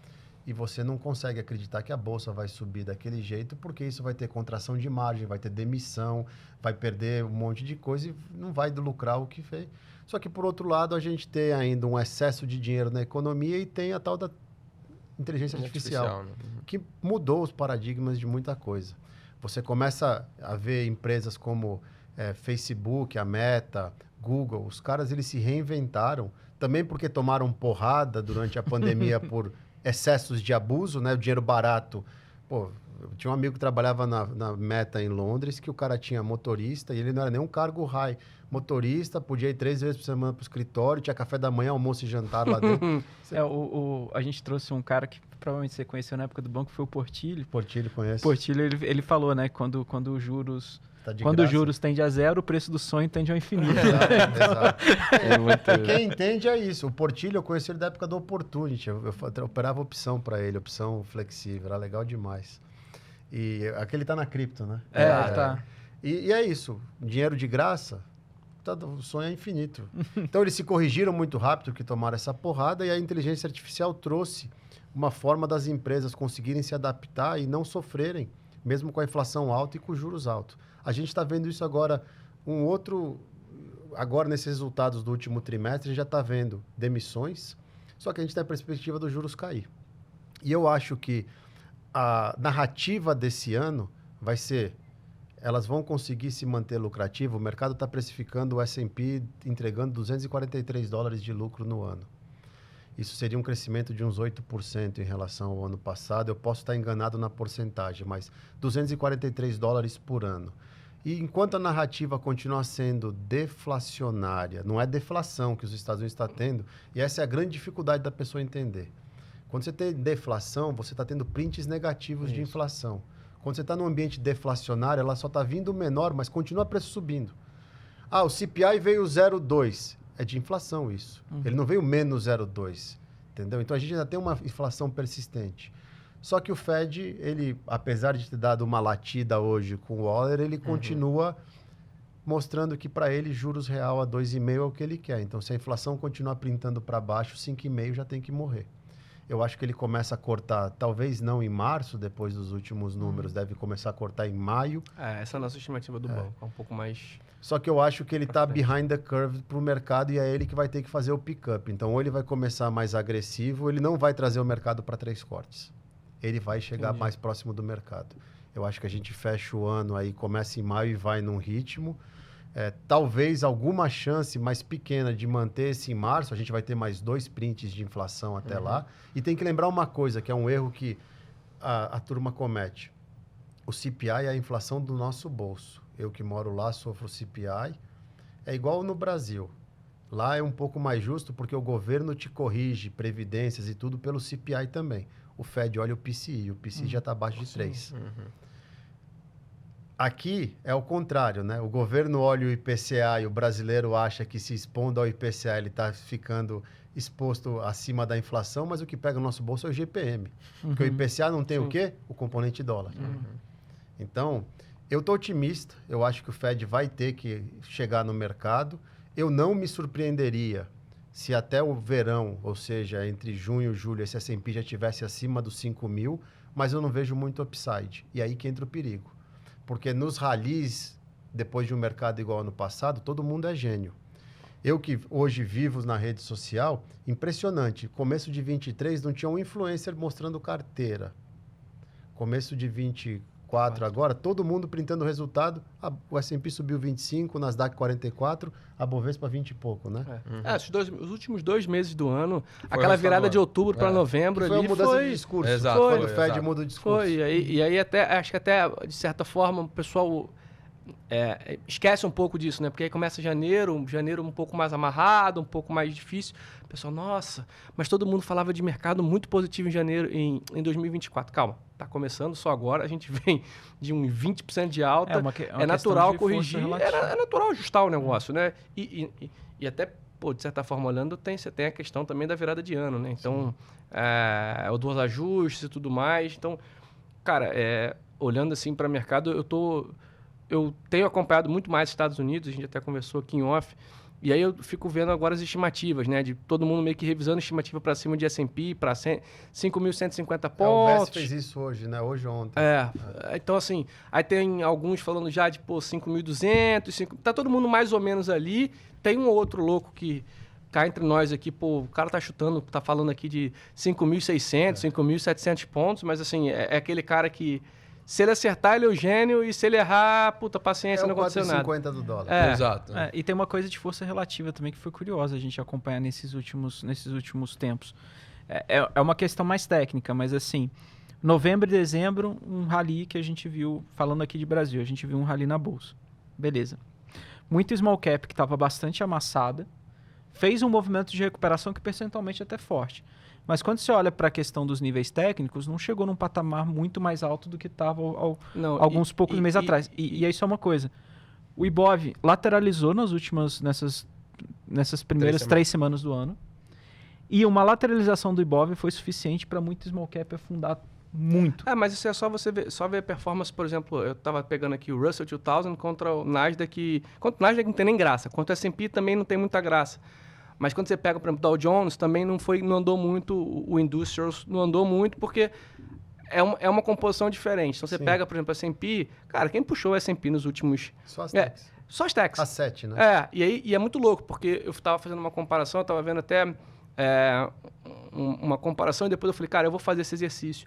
e você não consegue acreditar que a bolsa vai subir daquele jeito, porque isso vai ter contração de margem, vai ter demissão, vai perder um monte de coisa e não vai lucrar o que fez. Só que, por outro lado, a gente tem ainda um excesso de dinheiro na economia e tem a tal da inteligência artificial, né? Que mudou os paradigmas de muita coisa. Você começa a ver empresas como Facebook, a Meta, Google, os caras eles se reinventaram, também porque tomaram porrada durante a pandemia por excessos de abuso, né? O dinheiro barato. Pô, eu tinha um amigo que trabalhava na Meta em Londres, que o cara tinha motorista e ele não era nem um cargo high. Motorista, podia ir 3 vezes por semana para o escritório, tinha café da manhã, almoço e jantar lá dentro. A gente trouxe um cara que provavelmente você conheceu na época do banco, foi o Portilho. Portilho conhece. Portilho, ele falou, né, quando os juros... Quando os juros tende a zero, o preço do sonho tende ao infinito. Exato. Quem entende é isso. O Portilho, eu conheci ele da época do Opportunity. Eu operava opção para ele, opção flexível. Era legal demais. E aquele tá na cripto, né? Tá. E é isso. Dinheiro de graça, o sonho é infinito. Então, eles se corrigiram muito rápido que tomaram essa porrada e a inteligência artificial trouxe uma forma das empresas conseguirem se adaptar e não sofrerem, mesmo com a inflação alta e com os juros altos. A gente está vendo isso agora, agora nesses resultados do último trimestre, a gente já está vendo demissões, só que a gente tem a perspectiva dos juros cair. E eu acho que a narrativa desse ano vai ser, elas vão conseguir se manter lucrativo, o mercado está precificando o S&P entregando $243 de lucro no ano. Isso seria um crescimento de uns 8% em relação ao ano passado. Eu posso estar enganado na porcentagem, mas $243 por ano. E enquanto a narrativa continua sendo deflacionária, não é deflação que os Estados Unidos estão tendo, e essa é a grande dificuldade da pessoa entender. Quando você tem deflação, você está tendo prints negativos de inflação. Quando você está num ambiente deflacionário, ela só está vindo menor, mas continua o preço subindo. O CPI veio 0,2. é de inflação isso. Ele não veio menos 0,2, entendeu? Então a gente ainda tem uma inflação persistente. Só que o Fed, ele, apesar de ter dado uma latida hoje com o Waller, ele continua mostrando que para ele juros real a 2,5 é o que ele quer. Então se a inflação continuar printando para baixo, 5,5 já tem que morrer. Eu acho que ele começa a cortar, talvez não em março, depois dos últimos números, deve começar a cortar em maio. Essa é a nossa estimativa do banco, é um pouco mais... Só que eu acho que ele está behind the curve para o mercado e é ele que vai ter que fazer o pick-up. Então, ou ele vai começar mais agressivo, ele não vai trazer o mercado para 3 cortes. Ele vai chegar mais próximo do mercado. Eu acho que a gente fecha o ano aí, começa em maio e vai num ritmo. Talvez alguma chance mais pequena de manter-se em março. A gente vai ter mais 2 prints de inflação até lá. E tem que lembrar uma coisa, que é um erro que a turma comete. O CPI é a inflação do nosso bolso. Eu que moro lá sofro CPI. É igual no Brasil. Lá é um pouco mais justo porque o governo te corrige previdências e tudo pelo CPI também. O Fed olha o PCI. O PCI já está abaixo de 3. Aqui é o contrário, né? O governo olha o IPCA e o brasileiro acha que se expondo ao IPCA ele está ficando exposto acima da inflação, mas o que pega no nosso bolso é o GPM. Porque o IPCA não tem o quê? O componente dólar. Então, eu estou otimista. Eu acho que o Fed vai ter que chegar no mercado. Eu não me surpreenderia se até o verão, ou seja, entre junho e julho, esse S&P já estivesse acima dos 5.000, mas eu não vejo muito upside. E aí que entra o perigo. Porque nos rallies, depois de um mercado igual ano passado, todo mundo é gênio. Eu que hoje vivo na rede social, impressionante. Começo de 23 não tinha um influencer mostrando carteira. Começo de 24 agora, todo mundo printando o resultado. O S&P subiu 25, o Nasdaq 44, a Bovespa 20 e pouco, né? Os últimos 2 meses do ano, aquela virada de outubro para novembro foi ali uma mudança de discurso. Exato, Quando o Fed muda o discurso. Foi, e aí até, acho que até, de certa forma, o pessoal esquece um pouco disso, né? Porque aí começa janeiro um pouco mais amarrado, um pouco mais difícil. O pessoal, nossa, mas todo mundo falava de mercado muito positivo em janeiro, em 2024. Calma, tá começando só agora, a gente vem de um 20% de alta, é natural corrigir, é natural ajustar o negócio, né? E até, pô, de certa forma, olhando, você tem a questão também da virada de ano, né? Então, o dos ajustes e tudo mais. Então, cara, olhando assim para o mercado, eu tenho acompanhado muito mais os Estados Unidos, a gente até conversou aqui em off, e aí eu fico vendo agora as estimativas, né? De todo mundo meio que revisando a estimativa para cima de S&P, para 5.150 pontos. O VES fez isso hoje, né? Hoje ou ontem. Então assim, aí tem alguns falando já de, 5.200, tá todo mundo mais ou menos ali. Tem um outro louco que cá entre nós aqui, o cara tá falando aqui de 5.600, 5.700 pontos, mas assim, é aquele cara que... Se ele acertar, ele é o gênio, e se ele errar, paciência, não aconteceu nada. 4,50 do dólar. Exato. E tem uma coisa de força relativa também que foi curiosa a gente acompanhar nesses últimos tempos. É uma questão mais técnica, mas assim, novembro e dezembro, um rally que a gente viu, falando aqui de Brasil, a gente viu um rally na Bolsa. Beleza. Muito small cap que estava bastante amassada, fez um movimento de recuperação que percentualmente é até forte. Mas quando você olha para a questão dos níveis técnicos, não chegou num patamar muito mais alto do que estava alguns poucos meses atrás. E aí só uma coisa. O Ibov lateralizou nessas primeiras 3 semanas do ano. E uma lateralização do Ibov foi suficiente para muito small cap afundar muito. Mas isso é só você ver a performance, por exemplo, eu estava pegando aqui o Russell 2000 contra o Nasdaq. Contra o Nasdaq não tem nem graça. Contra o S&P também não tem muita graça. Mas quando você pega, por exemplo, Dow Jones, também não andou muito, o Industrials não andou muito, porque é uma composição diferente. Então, você pega, por exemplo, a S&P, cara, quem puxou o S&P nos últimos... Só as techs. Só as techs. As 7, né? E é muito louco, porque eu estava fazendo uma comparação, eu estava vendo até uma comparação, e depois eu falei, cara, eu vou fazer esse exercício.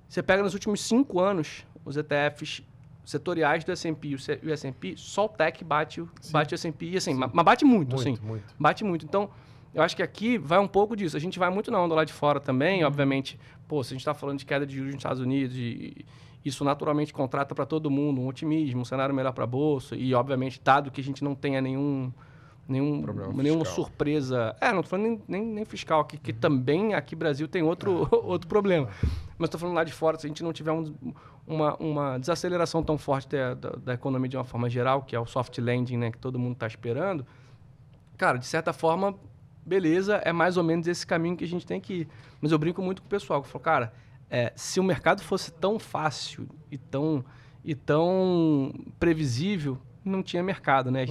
Você pega nos últimos 5 anos, os ETFs setoriais do S&P e o S&P, só o tech bate o S&P, e assim, mas bate muito, assim. Muito. Bate muito. Então, eu acho que aqui vai um pouco disso. A gente vai muito na onda lá de fora também, obviamente. Se a gente está falando de queda de juros nos Estados Unidos, e isso naturalmente contrata para todo mundo um otimismo, um cenário melhor para a Bolsa, e obviamente, dado que a gente não tenha nenhuma surpresa. Não estou falando nem fiscal, que também aqui no Brasil tem outro problema. Mas estou falando lá de fora, se a gente não tiver uma desaceleração tão forte da economia de uma forma geral, que é o soft landing, né, que todo mundo está esperando, cara, de certa forma, beleza, é mais ou menos esse caminho que a gente tem que ir. Mas eu brinco muito com o pessoal, que eu falo, cara, se o mercado fosse tão fácil e tão previsível, não tinha mercado, né?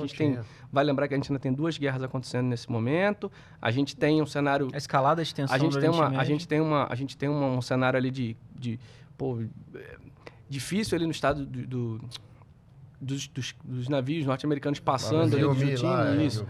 Vai lembrar que a gente ainda tem 2 guerras acontecendo nesse momento. A gente tem um cenário... A escalada de tensão a gente tem um cenário ali de difícil ali no estado dos navios norte-americanos passando ali, discutindo isso.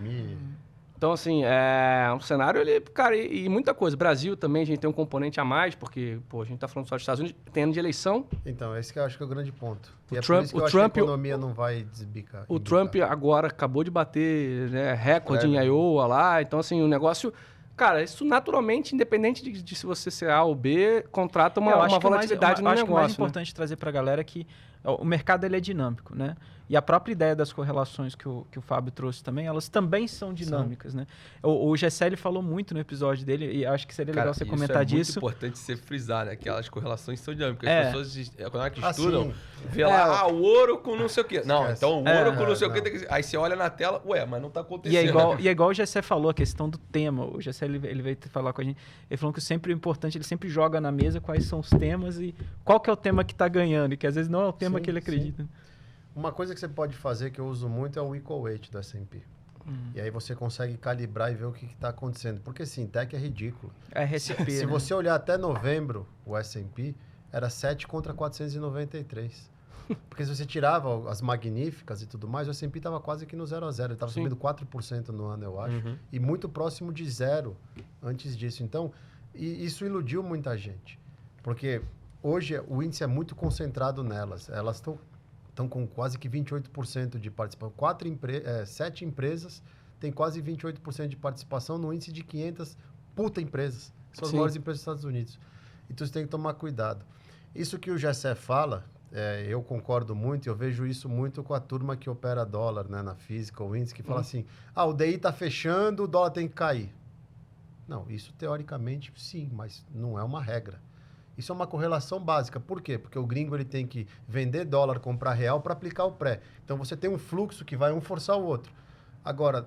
Então, assim, é um cenário ali, cara, e muita coisa. Brasil também, a gente tem um componente a mais, porque, a gente tá falando só dos Estados Unidos, tem ano de eleição. Então, esse que eu acho que é o grande ponto. O Trump, que a economia não vai desbicar. O Trump agora acabou de bater, né, recorde em Iowa lá. Então, assim, o negócio... Cara, isso naturalmente, independente de se você ser A ou B, contrata uma volatilidade no negócio. Acho que o mais importante trazer para a galera é que o mercado ele é dinâmico, né? E a própria ideia das correlações que o Fábio trouxe também, elas também são dinâmicas, né? O Gessé falou muito no episódio dele, e acho que seria legal você comentar disso. É muito importante você frisar, né? Que as correlações são dinâmicas. As pessoas, quando estudam, vê lá, o ouro com não sei o quê. Não, então o ouro com não sei o quê. Aí você olha na tela, mas não tá acontecendo. E é igual o Gessé falou, a questão do tema. O Gessé, ele veio falar com a gente, ele falou que sempre é importante, ele sempre joga na mesa quais são os temas e qual que é o tema que tá ganhando, e que às vezes não é o tema que ele acredita. Uma coisa que você pode fazer, que eu uso muito, é o equal weight do S&P. E aí você consegue calibrar e ver o que está acontecendo. Porque, sim, tech é ridículo. É RSP, Se você olhar até novembro, o S&P era 7 contra 493. Porque se você tirava as magníficas e tudo mais, o S&P estava quase que no 0 a 0. Ele estava subindo 4% no ano, eu acho. E muito próximo de 0 antes disso. Então, isso iludiu muita gente. Porque hoje o índice é muito concentrado nelas. Elas estão com quase que 28% de participação. 7 empresas têm quase 28% de participação no índice de 500 empresas. São as maiores empresas dos Estados Unidos. Então, você tem que tomar cuidado. Isso que o Gessé fala, eu concordo muito, eu vejo isso muito com a turma que opera dólar, né, na física, o índice, que fala assim, o DI está fechando, o dólar tem que cair. Não, isso teoricamente sim, mas não é uma regra. Isso é uma correlação básica. Por quê? Porque o gringo ele tem que vender dólar, comprar real para aplicar o pré. Então, você tem um fluxo que vai um forçar o outro. Agora,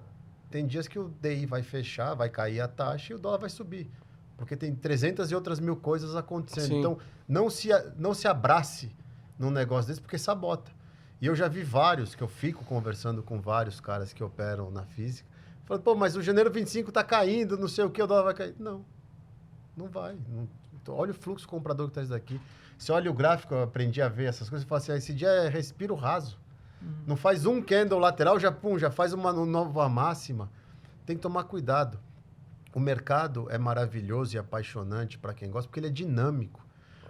tem dias que o DI vai fechar, vai cair a taxa e o dólar vai subir. Porque tem 300 e outras mil coisas acontecendo. Sim. Então, não se abrace num negócio desse, porque sabota. E eu já vi vários, que eu fico conversando com vários caras que operam na física, falando, mas o janeiro 25 está caindo, não sei o que, o dólar vai cair. Não vai. Então, olha o fluxo comprador que está isso daqui. Você olha o gráfico, eu aprendi a ver essas coisas, e fala assim, esse dia é respiro raso. Não faz um candle lateral, já faz uma nova máxima. Tem que tomar cuidado. O mercado é maravilhoso e apaixonante para quem gosta, porque ele é dinâmico.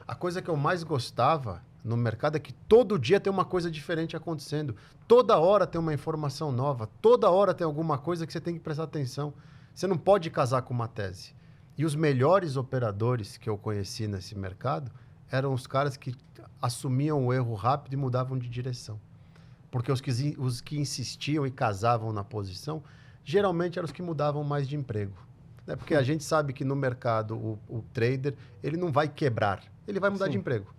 A coisa que eu mais gostava no mercado é que todo dia tem uma coisa diferente acontecendo. Toda hora tem uma informação nova. Toda hora tem alguma coisa que você tem que prestar atenção. Você não pode casar com uma tese. E os melhores operadores que eu conheci nesse mercado eram os caras que assumiam o erro rápido e mudavam de direção. Porque os que insistiam e casavam na posição, geralmente eram os que mudavam mais de emprego. Né? Porque a gente sabe que no mercado o trader ele não vai quebrar, ele vai mudar de emprego.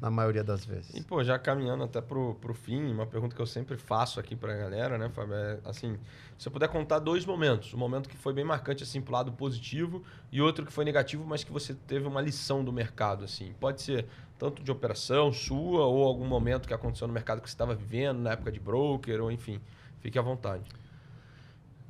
Na maioria das vezes. E, já caminhando até pro fim, uma pergunta que eu sempre faço aqui pra galera, né, Fábio, assim, se você puder contar 2 momentos, um momento que foi bem marcante, assim, pro lado positivo e outro que foi negativo, mas que você teve uma lição do mercado, assim, pode ser tanto de operação sua ou algum momento que aconteceu no mercado que você estava vivendo, na época de broker, ou enfim, fique à vontade.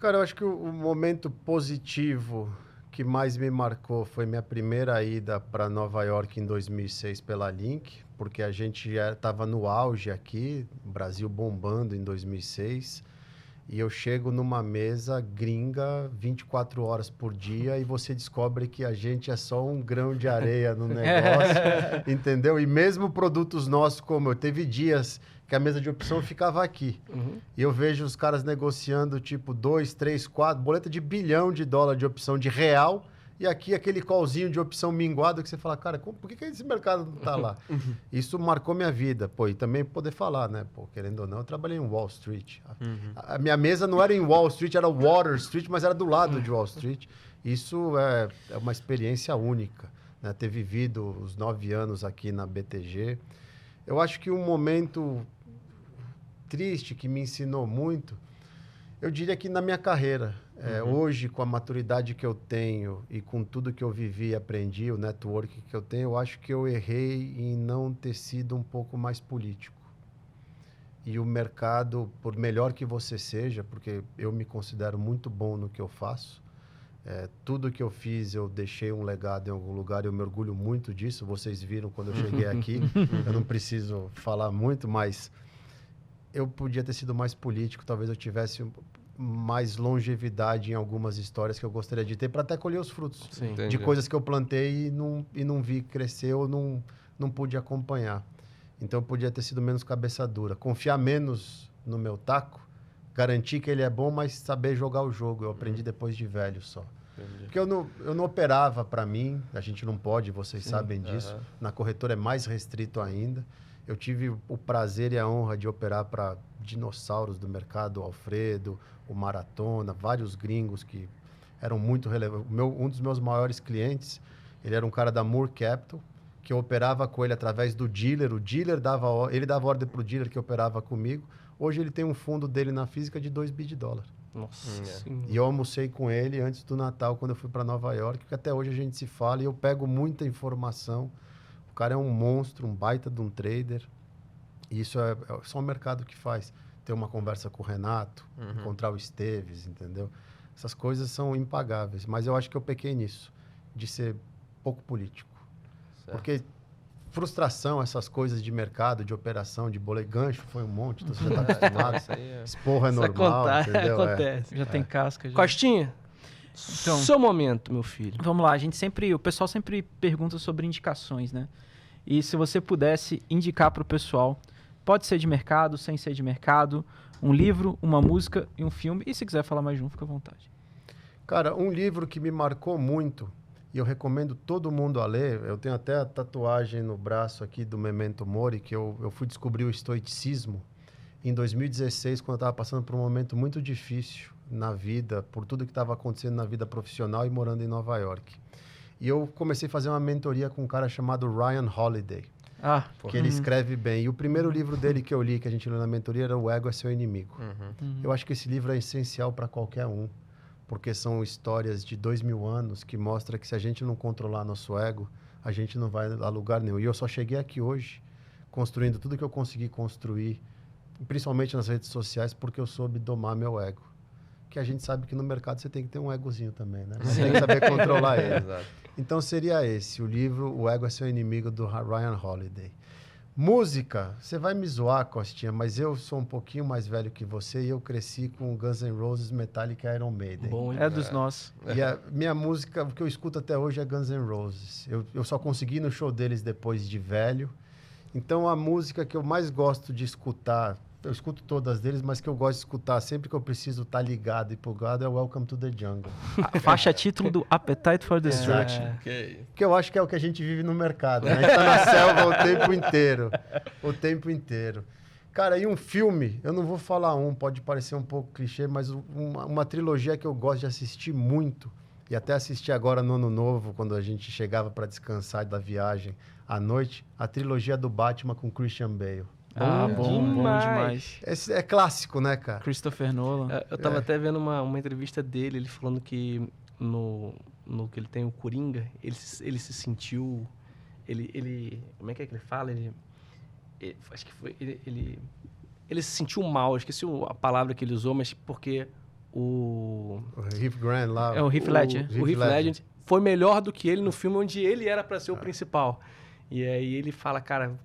Cara, eu acho que o momento positivo que mais me marcou foi minha primeira ida para Nova York em 2006 pela Link, porque a gente estava no auge aqui, Brasil bombando em 2006, e eu chego numa mesa gringa 24 horas por dia e você descobre que a gente é só um grão de areia no negócio, entendeu? E mesmo produtos nossos, como teve dias que a mesa de opção ficava aqui. E eu vejo os caras negociando tipo 2, 3, 4, boleta de $1 bilhão de opção de real, e aqui aquele callzinho de opção minguado que você fala, cara, por que esse mercado não tá lá? Isso marcou minha vida. E também poder falar, né? Querendo ou não, eu trabalhei em Wall Street. A minha mesa não era em Wall Street, era Water Street, mas era do lado de Wall Street. Isso é uma experiência única, né? Ter vivido os 9 anos aqui na BTG. Eu acho que um momento triste que me ensinou muito, eu diria que na minha carreira, Hoje, com a maturidade que eu tenho e com tudo que eu vivi e aprendi, o network que eu tenho, eu acho que eu errei em não ter sido um pouco mais político. E o mercado, por melhor que você seja, porque eu me considero muito bom no que eu faço, tudo que eu fiz, eu deixei um legado em algum lugar, eu me orgulho muito disso. Vocês viram quando eu cheguei aqui, eu não preciso falar muito, mas eu podia ter sido mais político, talvez eu tivesse mais longevidade em algumas histórias que eu gostaria de ter, para até colher os frutos de coisas que eu plantei e não vi crescer ou não pude acompanhar. Então, eu podia ter sido menos cabeça dura, confiar menos no meu taco, garantir que ele é bom, mas saber jogar o jogo. Eu aprendi depois de velho só. Entendi. Porque eu não operava para mim, a gente não pode, vocês sabem disso. Na corretora é mais restrito ainda. Eu tive o prazer e a honra de operar para dinossauros do mercado, o Alfredo, o Maratona, vários gringos que eram muito relevantes. Um dos meus maiores clientes, ele era um cara da Moore Capital, que eu operava com ele através do dealer. O dealer ele dava ordem para o dealer que operava comigo. Hoje ele tem um fundo dele na física de $2 bilhões. Nossa. E eu almocei com ele antes do Natal, quando eu fui para Nova York, que até hoje a gente se fala e eu pego muita informação. O cara é um monstro, um baita de um trader. E isso é só o mercado que faz. Ter uma conversa com o Renato, encontrar o Esteves, entendeu? Essas coisas são impagáveis. Mas eu acho que eu pequei nisso, de ser pouco político. Certo. Porque frustração, essas coisas de mercado, de operação, de boleto, gancho, foi um monte. Então você já está acostumado. Esporro é normal, entendeu? Acontece. Já tem casca. Já. Costinha, então, seu momento, meu filho. Vamos lá, o pessoal sempre pergunta sobre indicações, né? E se você pudesse indicar para o pessoal, pode ser de mercado, sem ser de mercado, um livro, uma música e um filme. E se quiser falar mais de um, fica à vontade. Cara, um livro que me marcou muito, e eu recomendo todo mundo a ler, eu tenho até a tatuagem no braço aqui do Memento Mori, que eu fui descobrir o estoicismo em 2016, quando eu estava passando por um momento muito difícil na vida, por tudo que estava acontecendo na vida profissional e morando em Nova York. E eu comecei a fazer uma mentoria com um cara chamado Ryan Holiday, que ele escreve bem. E o primeiro livro dele que eu li, que a gente leu na mentoria, era O Ego é Seu Inimigo. Eu acho que esse livro é essencial para qualquer um, porque são histórias de 2000 anos que mostram que se a gente não controlar nosso ego, a gente não vai a lugar nenhum. E eu só cheguei aqui hoje, construindo tudo que eu consegui construir, principalmente nas redes sociais, porque eu soube domar meu ego. Que a gente sabe que no mercado você tem que ter um egozinho também, né? Mas tem que saber controlar ele. Exato. Então seria esse, o livro O Ego é Seu Inimigo, do Ryan Holiday. Música, você vai me zoar, Costinha, mas eu sou um pouquinho mais velho que você e eu cresci com Guns N' Roses, Metallica e Iron Maiden. Bom, é dos nossos. E a minha música, o que eu escuto até hoje é Guns N' Roses. Eu só consegui ir no show deles depois de velho. Então a música que eu mais gosto de escutar, eu escuto todas deles, mas que eu gosto de escutar sempre que eu preciso estar ligado e plugado é Welcome to the Jungle. A faixa título do Appetite for Destruction. Que eu acho que é o que a gente vive no mercado, né? A gente tá na selva o tempo inteiro. O tempo inteiro. Cara, e um filme, eu não vou falar pode parecer um pouco clichê, mas uma trilogia que eu gosto de assistir muito, e até assisti agora no Ano Novo, quando a gente chegava para descansar da viagem à noite, a trilogia do Batman com Christian Bale. Bom demais. Esse é clássico, né, cara? Christopher Nolan. Eu tava até vendo uma entrevista dele, ele falando que no que ele tem o Coringa, ele se sentiu... como é que ele fala? Acho que foi... Ele se sentiu mal, esqueci a palavra que ele usou, mas porque o Heath Grant lá... É o Heath Ledger. O Heath Ledger foi melhor do que ele no filme onde ele era para ser o principal. E aí ele fala, cara,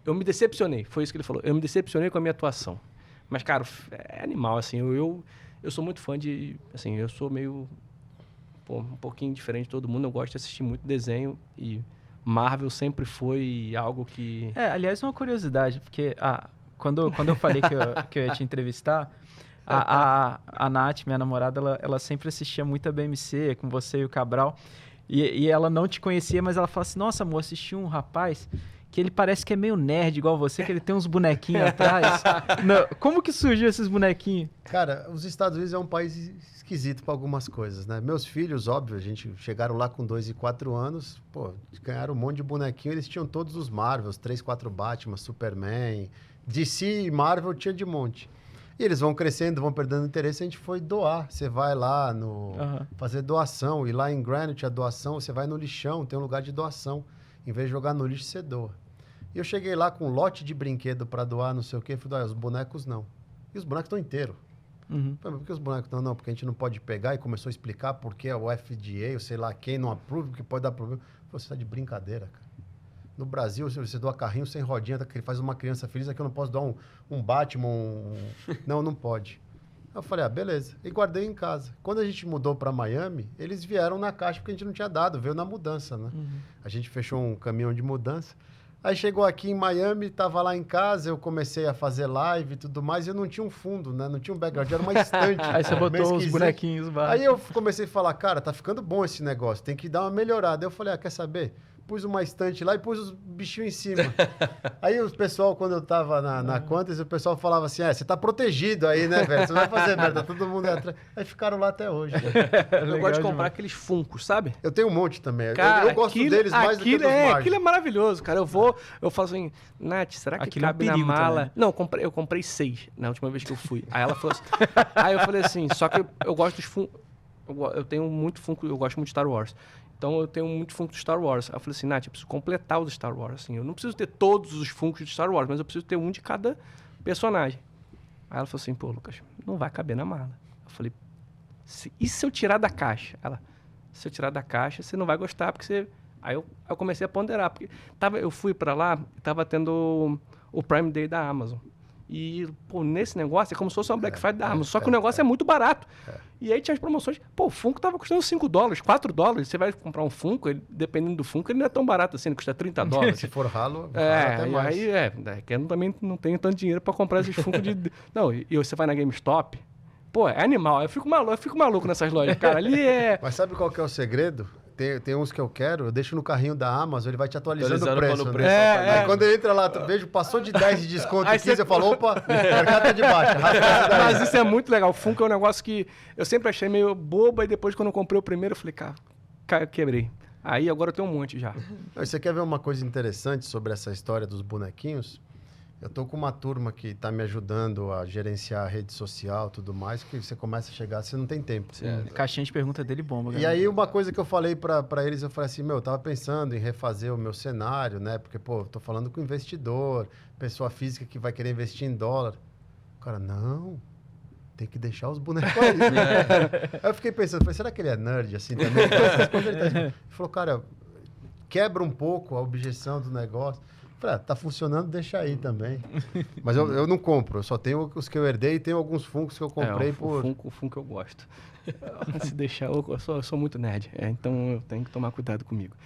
eu me decepcionei, foi isso que ele falou. Eu me decepcionei com a minha atuação. Mas, cara, é animal, assim. Eu sou muito fã de... Assim, eu sou meio... um pouquinho diferente de todo mundo. Eu gosto de assistir muito desenho. E Marvel sempre foi algo que... Aliás, uma curiosidade. Porque quando eu falei que eu ia te entrevistar, a Nath, minha namorada, ela sempre assistia muito a BMC, com você e o Cabral. E ela não te conhecia, mas ela fala assim, nossa, amor, assisti um rapaz... que ele parece que é meio nerd, igual você, que ele tem uns bonequinhos atrás. Como que surgiu esses bonequinhos? Cara, os Estados Unidos é um país esquisito para algumas coisas, né? Meus filhos, óbvio, chegaram lá com 2 e 4 anos, ganharam um monte de bonequinho, eles tinham todos os Marvels, 3, 4 Batman, Superman, DC e Marvel tinha de monte. E eles vão crescendo, vão perdendo interesse, a gente foi doar. Você vai lá fazer doação, e lá em Greenwich a doação, você vai no lixão, tem um lugar de doação. Em vez de jogar no lixo, você doa. E eu cheguei lá com um lote de brinquedo para doar, não sei o quê, falei, os bonecos não. E os bonecos estão inteiros. Falei, por que os bonecos estão? Não, porque a gente não pode pegar, e começou a explicar por que o FDA, ou sei lá quem, não aprova, porque pode dar problema. Eu falei, você tá de brincadeira, cara. No Brasil, você doa carrinho sem rodinha, que faz uma criança feliz, aqui eu não posso doar um Batman, Não pode. Eu falei, beleza. E guardei em casa. Quando a gente mudou para Miami, eles vieram na caixa porque a gente não tinha dado, veio na mudança, né? A gente fechou um caminhão de mudança. Aí chegou aqui em Miami, tava lá em casa, eu comecei a fazer live e tudo mais, e eu não tinha um fundo, né? Não tinha um background, era uma estante. Aí você botou os bonequinhos. Aí eu comecei a falar, cara, tá ficando bom esse negócio, tem que dar uma melhorada. Eu falei, quer saber? Pus uma estante lá e pus os bichinhos em cima. Aí o pessoal, quando eu tava na Qantas, o pessoal falava assim, você tá protegido aí, né, velho? Você não vai fazer merda, todo mundo é atrás. Aí ficaram lá até hoje. Eu gosto de comprar aqueles Funkos, sabe? Eu tenho um monte também. Cara, eu gosto deles mais do que dos Marge. Aquilo é maravilhoso, cara. Eu falo assim, Nath, será que aquilo cabe na mala? Também. Não, eu comprei 6 na última vez que eu fui. Aí ela falou assim, aí eu falei assim, só que eu gosto dos Funkos, eu tenho muito Funko, eu gosto muito de Star Wars. Então, eu tenho muito Funko de Star Wars. Aí eu falei assim, Nath, eu preciso completar os Star Wars. Assim, eu não preciso ter todos os Funkos de Star Wars, mas eu preciso ter um de cada personagem. Aí ela falou assim, pô, Lucas, não vai caber na mala. Eu falei, e se eu tirar da caixa? Ela, se eu tirar da caixa, você não vai gostar, porque você... Aí eu comecei a ponderar, porque eu fui pra lá e tava tendo o Prime Day da Amazon. E, pô, nesse negócio é como se fosse uma Black Friday da Amazon. Só que o negócio é muito barato. E aí tinha as promoções. Pô, o Funko tava custando $5, $4. Você vai comprar um Funko, dependendo do Funko, ele não é tão barato assim, ele custa $30. Se for ralo, até mais. E aí, eu também não tenho tanto dinheiro pra comprar esses Funko de... Não, e você vai na GameStop, pô, é animal. Eu fico maluco nessas lojas, cara. Ali é... Mas sabe qual que é o segredo? Tem uns que eu quero, eu deixo no carrinho da Amazon, ele vai te atualizando o preço. Né? Aí quando entra lá, tu vejo, passou de 10 de desconto e 15, eu falo, opa, o mercado tá de baixo. Mas isso é muito legal. O Funko é um negócio que eu sempre achei meio boba, e depois quando eu comprei o primeiro, eu falei, cara, eu quebrei. Aí agora eu tenho um monte já. Você quer ver uma coisa interessante sobre essa história dos bonequinhos? Eu tô com uma turma que está me ajudando a gerenciar a rede social e tudo mais, que você começa a chegar, você não tem tempo. Caixinha de pergunta dele bomba. E aí uma coisa que eu falei para eles, eu falei assim, eu tava pensando em refazer o meu cenário, né? Porque, eu tô falando com investidor, pessoa física que vai querer investir em dólar. O cara, não, tem que deixar os bonecos aí. Aí eu fiquei pensando, será que ele é nerd assim também? Ele falou, cara, quebra um pouco a objeção do negócio. Falei, tá funcionando, deixa aí também. Mas eu não compro, eu só tenho os que eu herdei e tenho alguns Funkos que eu comprei por... O Funko eu gosto. Se deixar, eu sou muito nerd, então eu tenho que tomar cuidado comigo.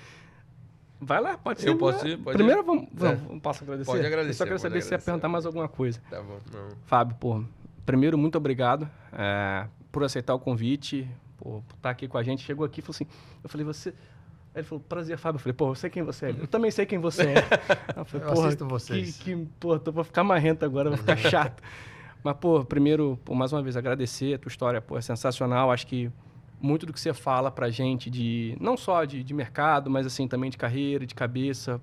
Vai lá, pode ser. Eu posso ir? Pode Primeiro, ir? posso agradecer? Pode agradecer. Eu só quero saber se você ia perguntar mais alguma coisa. Tá bom. Não. Fábio, primeiro, muito obrigado por aceitar o convite, por estar aqui com a gente. Chegou aqui e falou assim, eu falei, você... Aí ele falou, prazer, Fábio. Eu falei, eu sei quem você é. Eu também sei quem você é. Eu falei, eu assisto vocês. Vou ficar marrento agora, vai ficar chato. Mas, primeiro, mais uma vez, agradecer a tua história, é sensacional. Acho que muito do que você fala pra gente, não só de mercado, mas assim, também de carreira, de cabeça,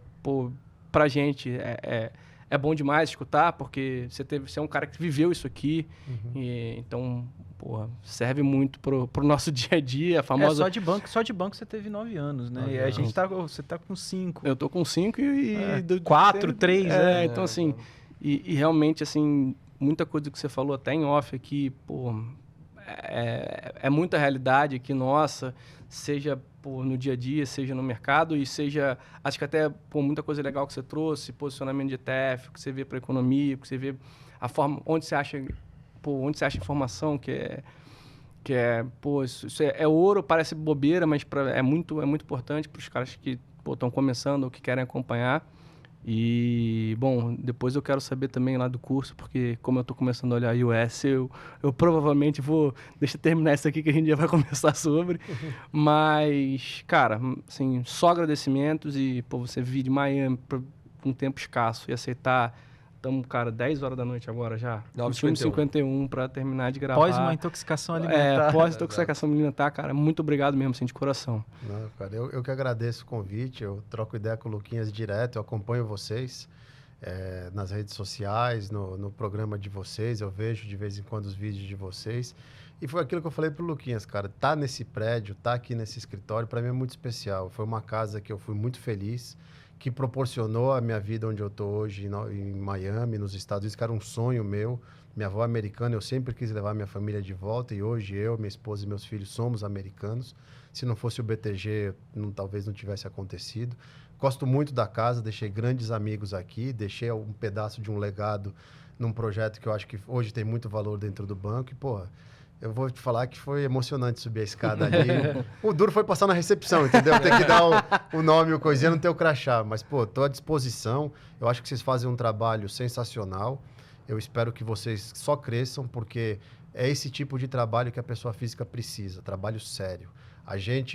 pra gente é bom demais escutar, porque você é um cara que viveu isso aqui. Então... serve muito pro nosso dia a dia, a famosa... Só de banco você teve 9 anos, né? E a gente você tá com 5. Eu tô com 5 e... 4, 3, né? Então, assim, e realmente, assim, muita coisa que você falou até em off aqui, é muita realidade aqui nossa, seja no dia a dia, seja no mercado, e seja, acho que até muita coisa legal que você trouxe, posicionamento de ETF, que você vê para a economia, que você vê a forma, onde você acha informação, isso é ouro, parece bobeira, mas é muito importante para os caras que estão começando ou que querem acompanhar. E, depois eu quero saber também lá do curso, porque como eu estou começando a olhar US, eu provavelmente deixa eu terminar isso aqui que a gente já vai conversar sobre. Mas, cara, assim, só agradecimentos e, você vir de Miami por um tempo escasso e aceitar... Estamos, cara, 10 horas da noite agora já. 9h51 para terminar de gravar. Pós uma intoxicação alimentar. Pós-intoxicação alimentar, cara. Muito obrigado mesmo, assim, de coração. Não, cara, eu que agradeço o convite. Eu troco ideia com o Luquinhas direto, eu acompanho vocês. nas redes sociais, no programa de vocês. Eu vejo de vez em quando os vídeos de vocês. E foi aquilo que eu falei pro Luquinhas, cara. Tá nesse prédio, tá aqui nesse escritório, para mim é muito especial. Foi uma casa que eu fui muito feliz, que proporcionou a minha vida onde eu tô hoje, em Miami, nos Estados Unidos, que era um sonho meu. Minha avó é americana, eu sempre quis levar minha família de volta, e hoje eu, minha esposa e meus filhos somos americanos. Se não fosse o BTG, talvez não tivesse acontecido. Gosto muito da casa, deixei grandes amigos aqui, deixei um pedaço de um legado num projeto que eu acho que hoje tem muito valor dentro do banco. E, porra, eu vou te falar que foi emocionante subir a escada ali. O duro foi passar na recepção, entendeu? Ter que dar o nome e o coisinha, não ter o crachá. Mas, pô, tô à disposição. Eu acho que vocês fazem um trabalho sensacional. Eu espero que vocês só cresçam, porque é esse tipo de trabalho que a pessoa física precisa, trabalho sério.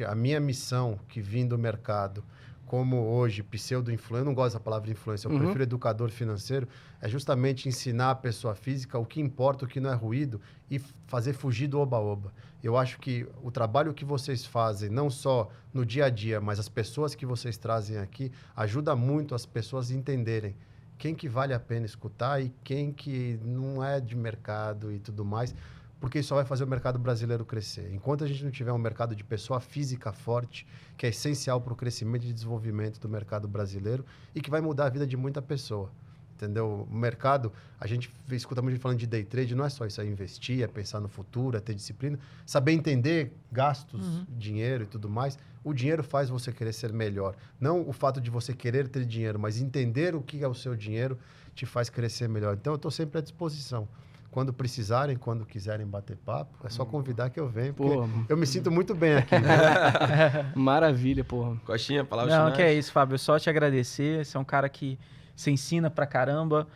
A minha missão que vim do mercado, como hoje, pseudo-influencer, eu não gosto da palavra influência, eu prefiro educador financeiro, é justamente ensinar a pessoa física o que importa, o que não é ruído, e fazer fugir do oba-oba. Eu acho que o trabalho que vocês fazem, não só no dia a dia, mas as pessoas que vocês trazem aqui, ajuda muito as pessoas a entenderem quem que vale a pena escutar e quem que não é de mercado e tudo mais, porque isso só vai fazer o mercado brasileiro crescer. Enquanto a gente não tiver um mercado de pessoa física forte, que é essencial para o crescimento e desenvolvimento do mercado brasileiro e que vai mudar a vida de muita pessoa, entendeu? O mercado, a gente escuta muito gente falando de day trade, não é só isso, é investir, é pensar no futuro, é ter disciplina, saber entender gastos, dinheiro e tudo mais. O dinheiro faz você querer ser melhor. Não o fato de você querer ter dinheiro, mas entender o que é o seu dinheiro te faz crescer melhor. Então, eu estou sempre à disposição. Quando precisarem, quando quiserem bater papo, é só convidar que eu venho, porque eu me sinto muito bem aqui. Né? Maravilha, porra. Coxinha, palavras Não, finais? que é isso, Fábio. Só te agradecer. Você é um cara que se ensina pra caramba.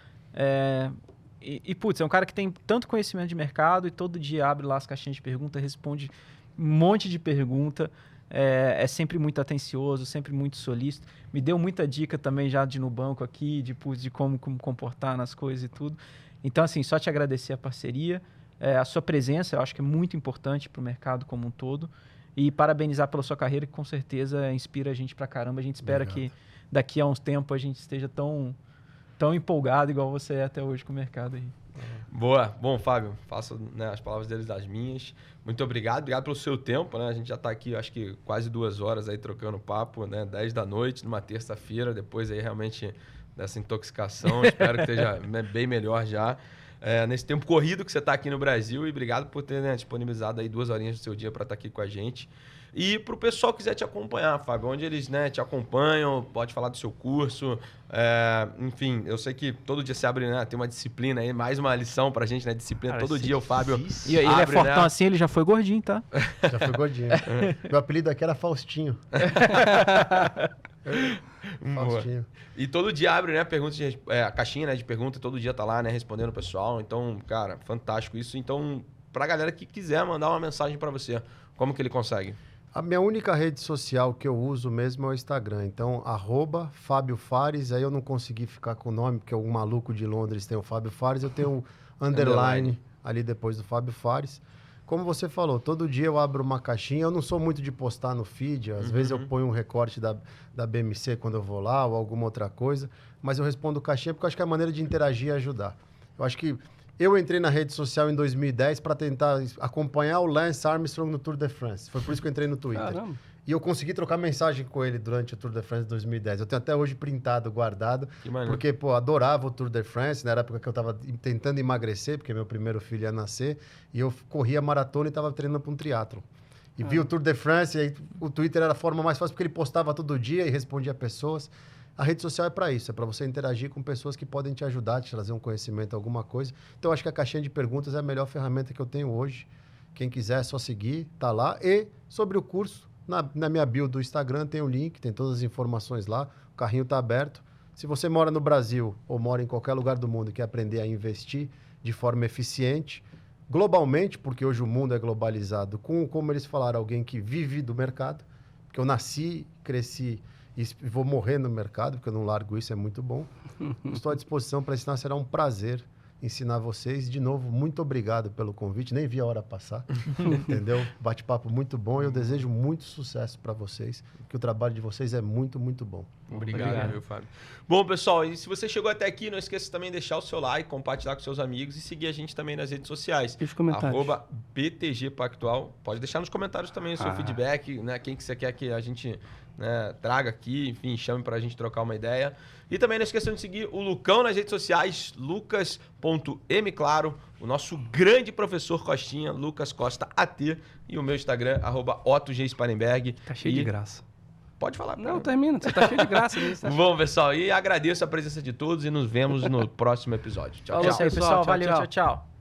Putz, é um cara que tem tanto conhecimento de mercado e todo dia abre lá as caixinhas de pergunta, responde um monte de pergunta. É sempre muito atencioso, sempre muito solícito. Me deu muita dica também já de ir no banco aqui, de como comportar nas coisas e tudo. Então, assim, só te agradecer a parceria, a sua presença, eu acho que é muito importante para o mercado como um todo. E parabenizar pela sua carreira, que com certeza inspira a gente pra caramba. A gente espera que daqui a uns tempos a gente esteja tão empolgado igual você é até hoje com o mercado aí. Boa. Bom, Fábio, faço, né, as palavras deles das minhas. Muito obrigado. Obrigado pelo seu tempo, né? A gente já está aqui, acho que quase 2 horas aí trocando papo, né? 10 da noite, numa terça-feira, depois aí realmente dessa intoxicação. Espero que esteja bem melhor já. Nesse tempo corrido que você está aqui no Brasil, e obrigado por ter, né, disponibilizado aí 2 horinhas do seu dia para estar aqui com a gente. E para o pessoal que quiser te acompanhar, Fábio, onde eles, né, te acompanham, pode falar do seu curso, enfim, eu sei que todo dia você abre, né, tem uma disciplina aí, mais uma lição pra gente, né, disciplina, todo dia o Fábio E ele abre, é fortão, né? assim, ele já foi gordinho, tá? Já foi gordinho. Meu apelido aqui era Faustinho. Faustinho. E todo dia abre, né, perguntas a caixinha, né, de pergunta, todo dia tá lá, né, respondendo o pessoal. Então, cara, fantástico isso. Então, pra galera que quiser mandar uma mensagem pra você, como que ele consegue? A minha única rede social que eu uso mesmo é o Instagram. Então, @Fábio Fares. Aí eu não consegui ficar com o nome, porque o maluco de Londres tem o Fábio Fares. Eu tenho o underline ali depois do Fábio Fares. Como você falou, todo dia eu abro uma caixinha. Eu não sou muito de postar no feed. Às vezes eu ponho um recorte da BMC quando eu vou lá ou alguma outra coisa. Mas eu respondo caixinha porque eu acho que é a maneira de interagir e ajudar. Eu acho que eu entrei na rede social em 2010 para tentar acompanhar o Lance Armstrong no Tour de France. Foi por isso que eu entrei no Twitter. Caramba. E eu consegui trocar mensagem com ele durante o Tour de France de 2010. Eu tenho até hoje printado, guardado. Que maneiro. Porque, pô, adorava o Tour de France. Na época que eu estava tentando emagrecer, porque meu primeiro filho ia nascer. E eu corria maratona e estava treinando para um triatlon. E vi o Tour de France, e aí o Twitter era a forma mais fácil, porque ele postava todo dia e respondia pessoas. A rede social é para isso, é para você interagir com pessoas que podem te ajudar, te trazer um conhecimento, alguma coisa. Então, eu acho que a caixinha de perguntas é a melhor ferramenta que eu tenho hoje. Quem quiser é só seguir, tá lá. E sobre o curso, na minha bio do Instagram tem o link, tem todas as informações lá. O carrinho tá aberto. Se você mora no Brasil ou mora em qualquer lugar do mundo e quer aprender a investir de forma eficiente, globalmente, porque hoje o mundo é globalizado, como eles falaram, alguém que vive do mercado, porque eu nasci, cresci e vou morrer no mercado, porque eu não largo isso, é muito bom. Estou à disposição para ensinar, será um prazer. ensinar vocês. De novo, muito obrigado pelo convite. Nem vi a hora passar, entendeu? Bate-papo muito bom e eu desejo muito sucesso para vocês, que o trabalho de vocês é muito, muito bom. Obrigado, meu Fábio. Bom, pessoal, e se você chegou até aqui, não esqueça também de deixar o seu like, compartilhar com seus amigos e seguir a gente também nas redes sociais. E os comentários. @BTG Pactual. Pode deixar nos comentários também o seu feedback, né? Quem que você quer que a gente, né, traga aqui, enfim, chame pra gente trocar uma ideia. E também não esqueçam de seguir o Lucão nas redes sociais, lucas.mclaro, o nosso grande professor Costinha, Lucas Costa AT, e o meu Instagram, @OttoGSparenberg. Tá cheio de graça. Pode falar. Não, termina. Você tá cheio de graça nisso. Bom, pessoal, e agradeço a presença de todos e nos vemos no próximo episódio. Tchau, É tchau. isso aí, pessoal. Tchau, Valeu, tchau. tchau, tchau.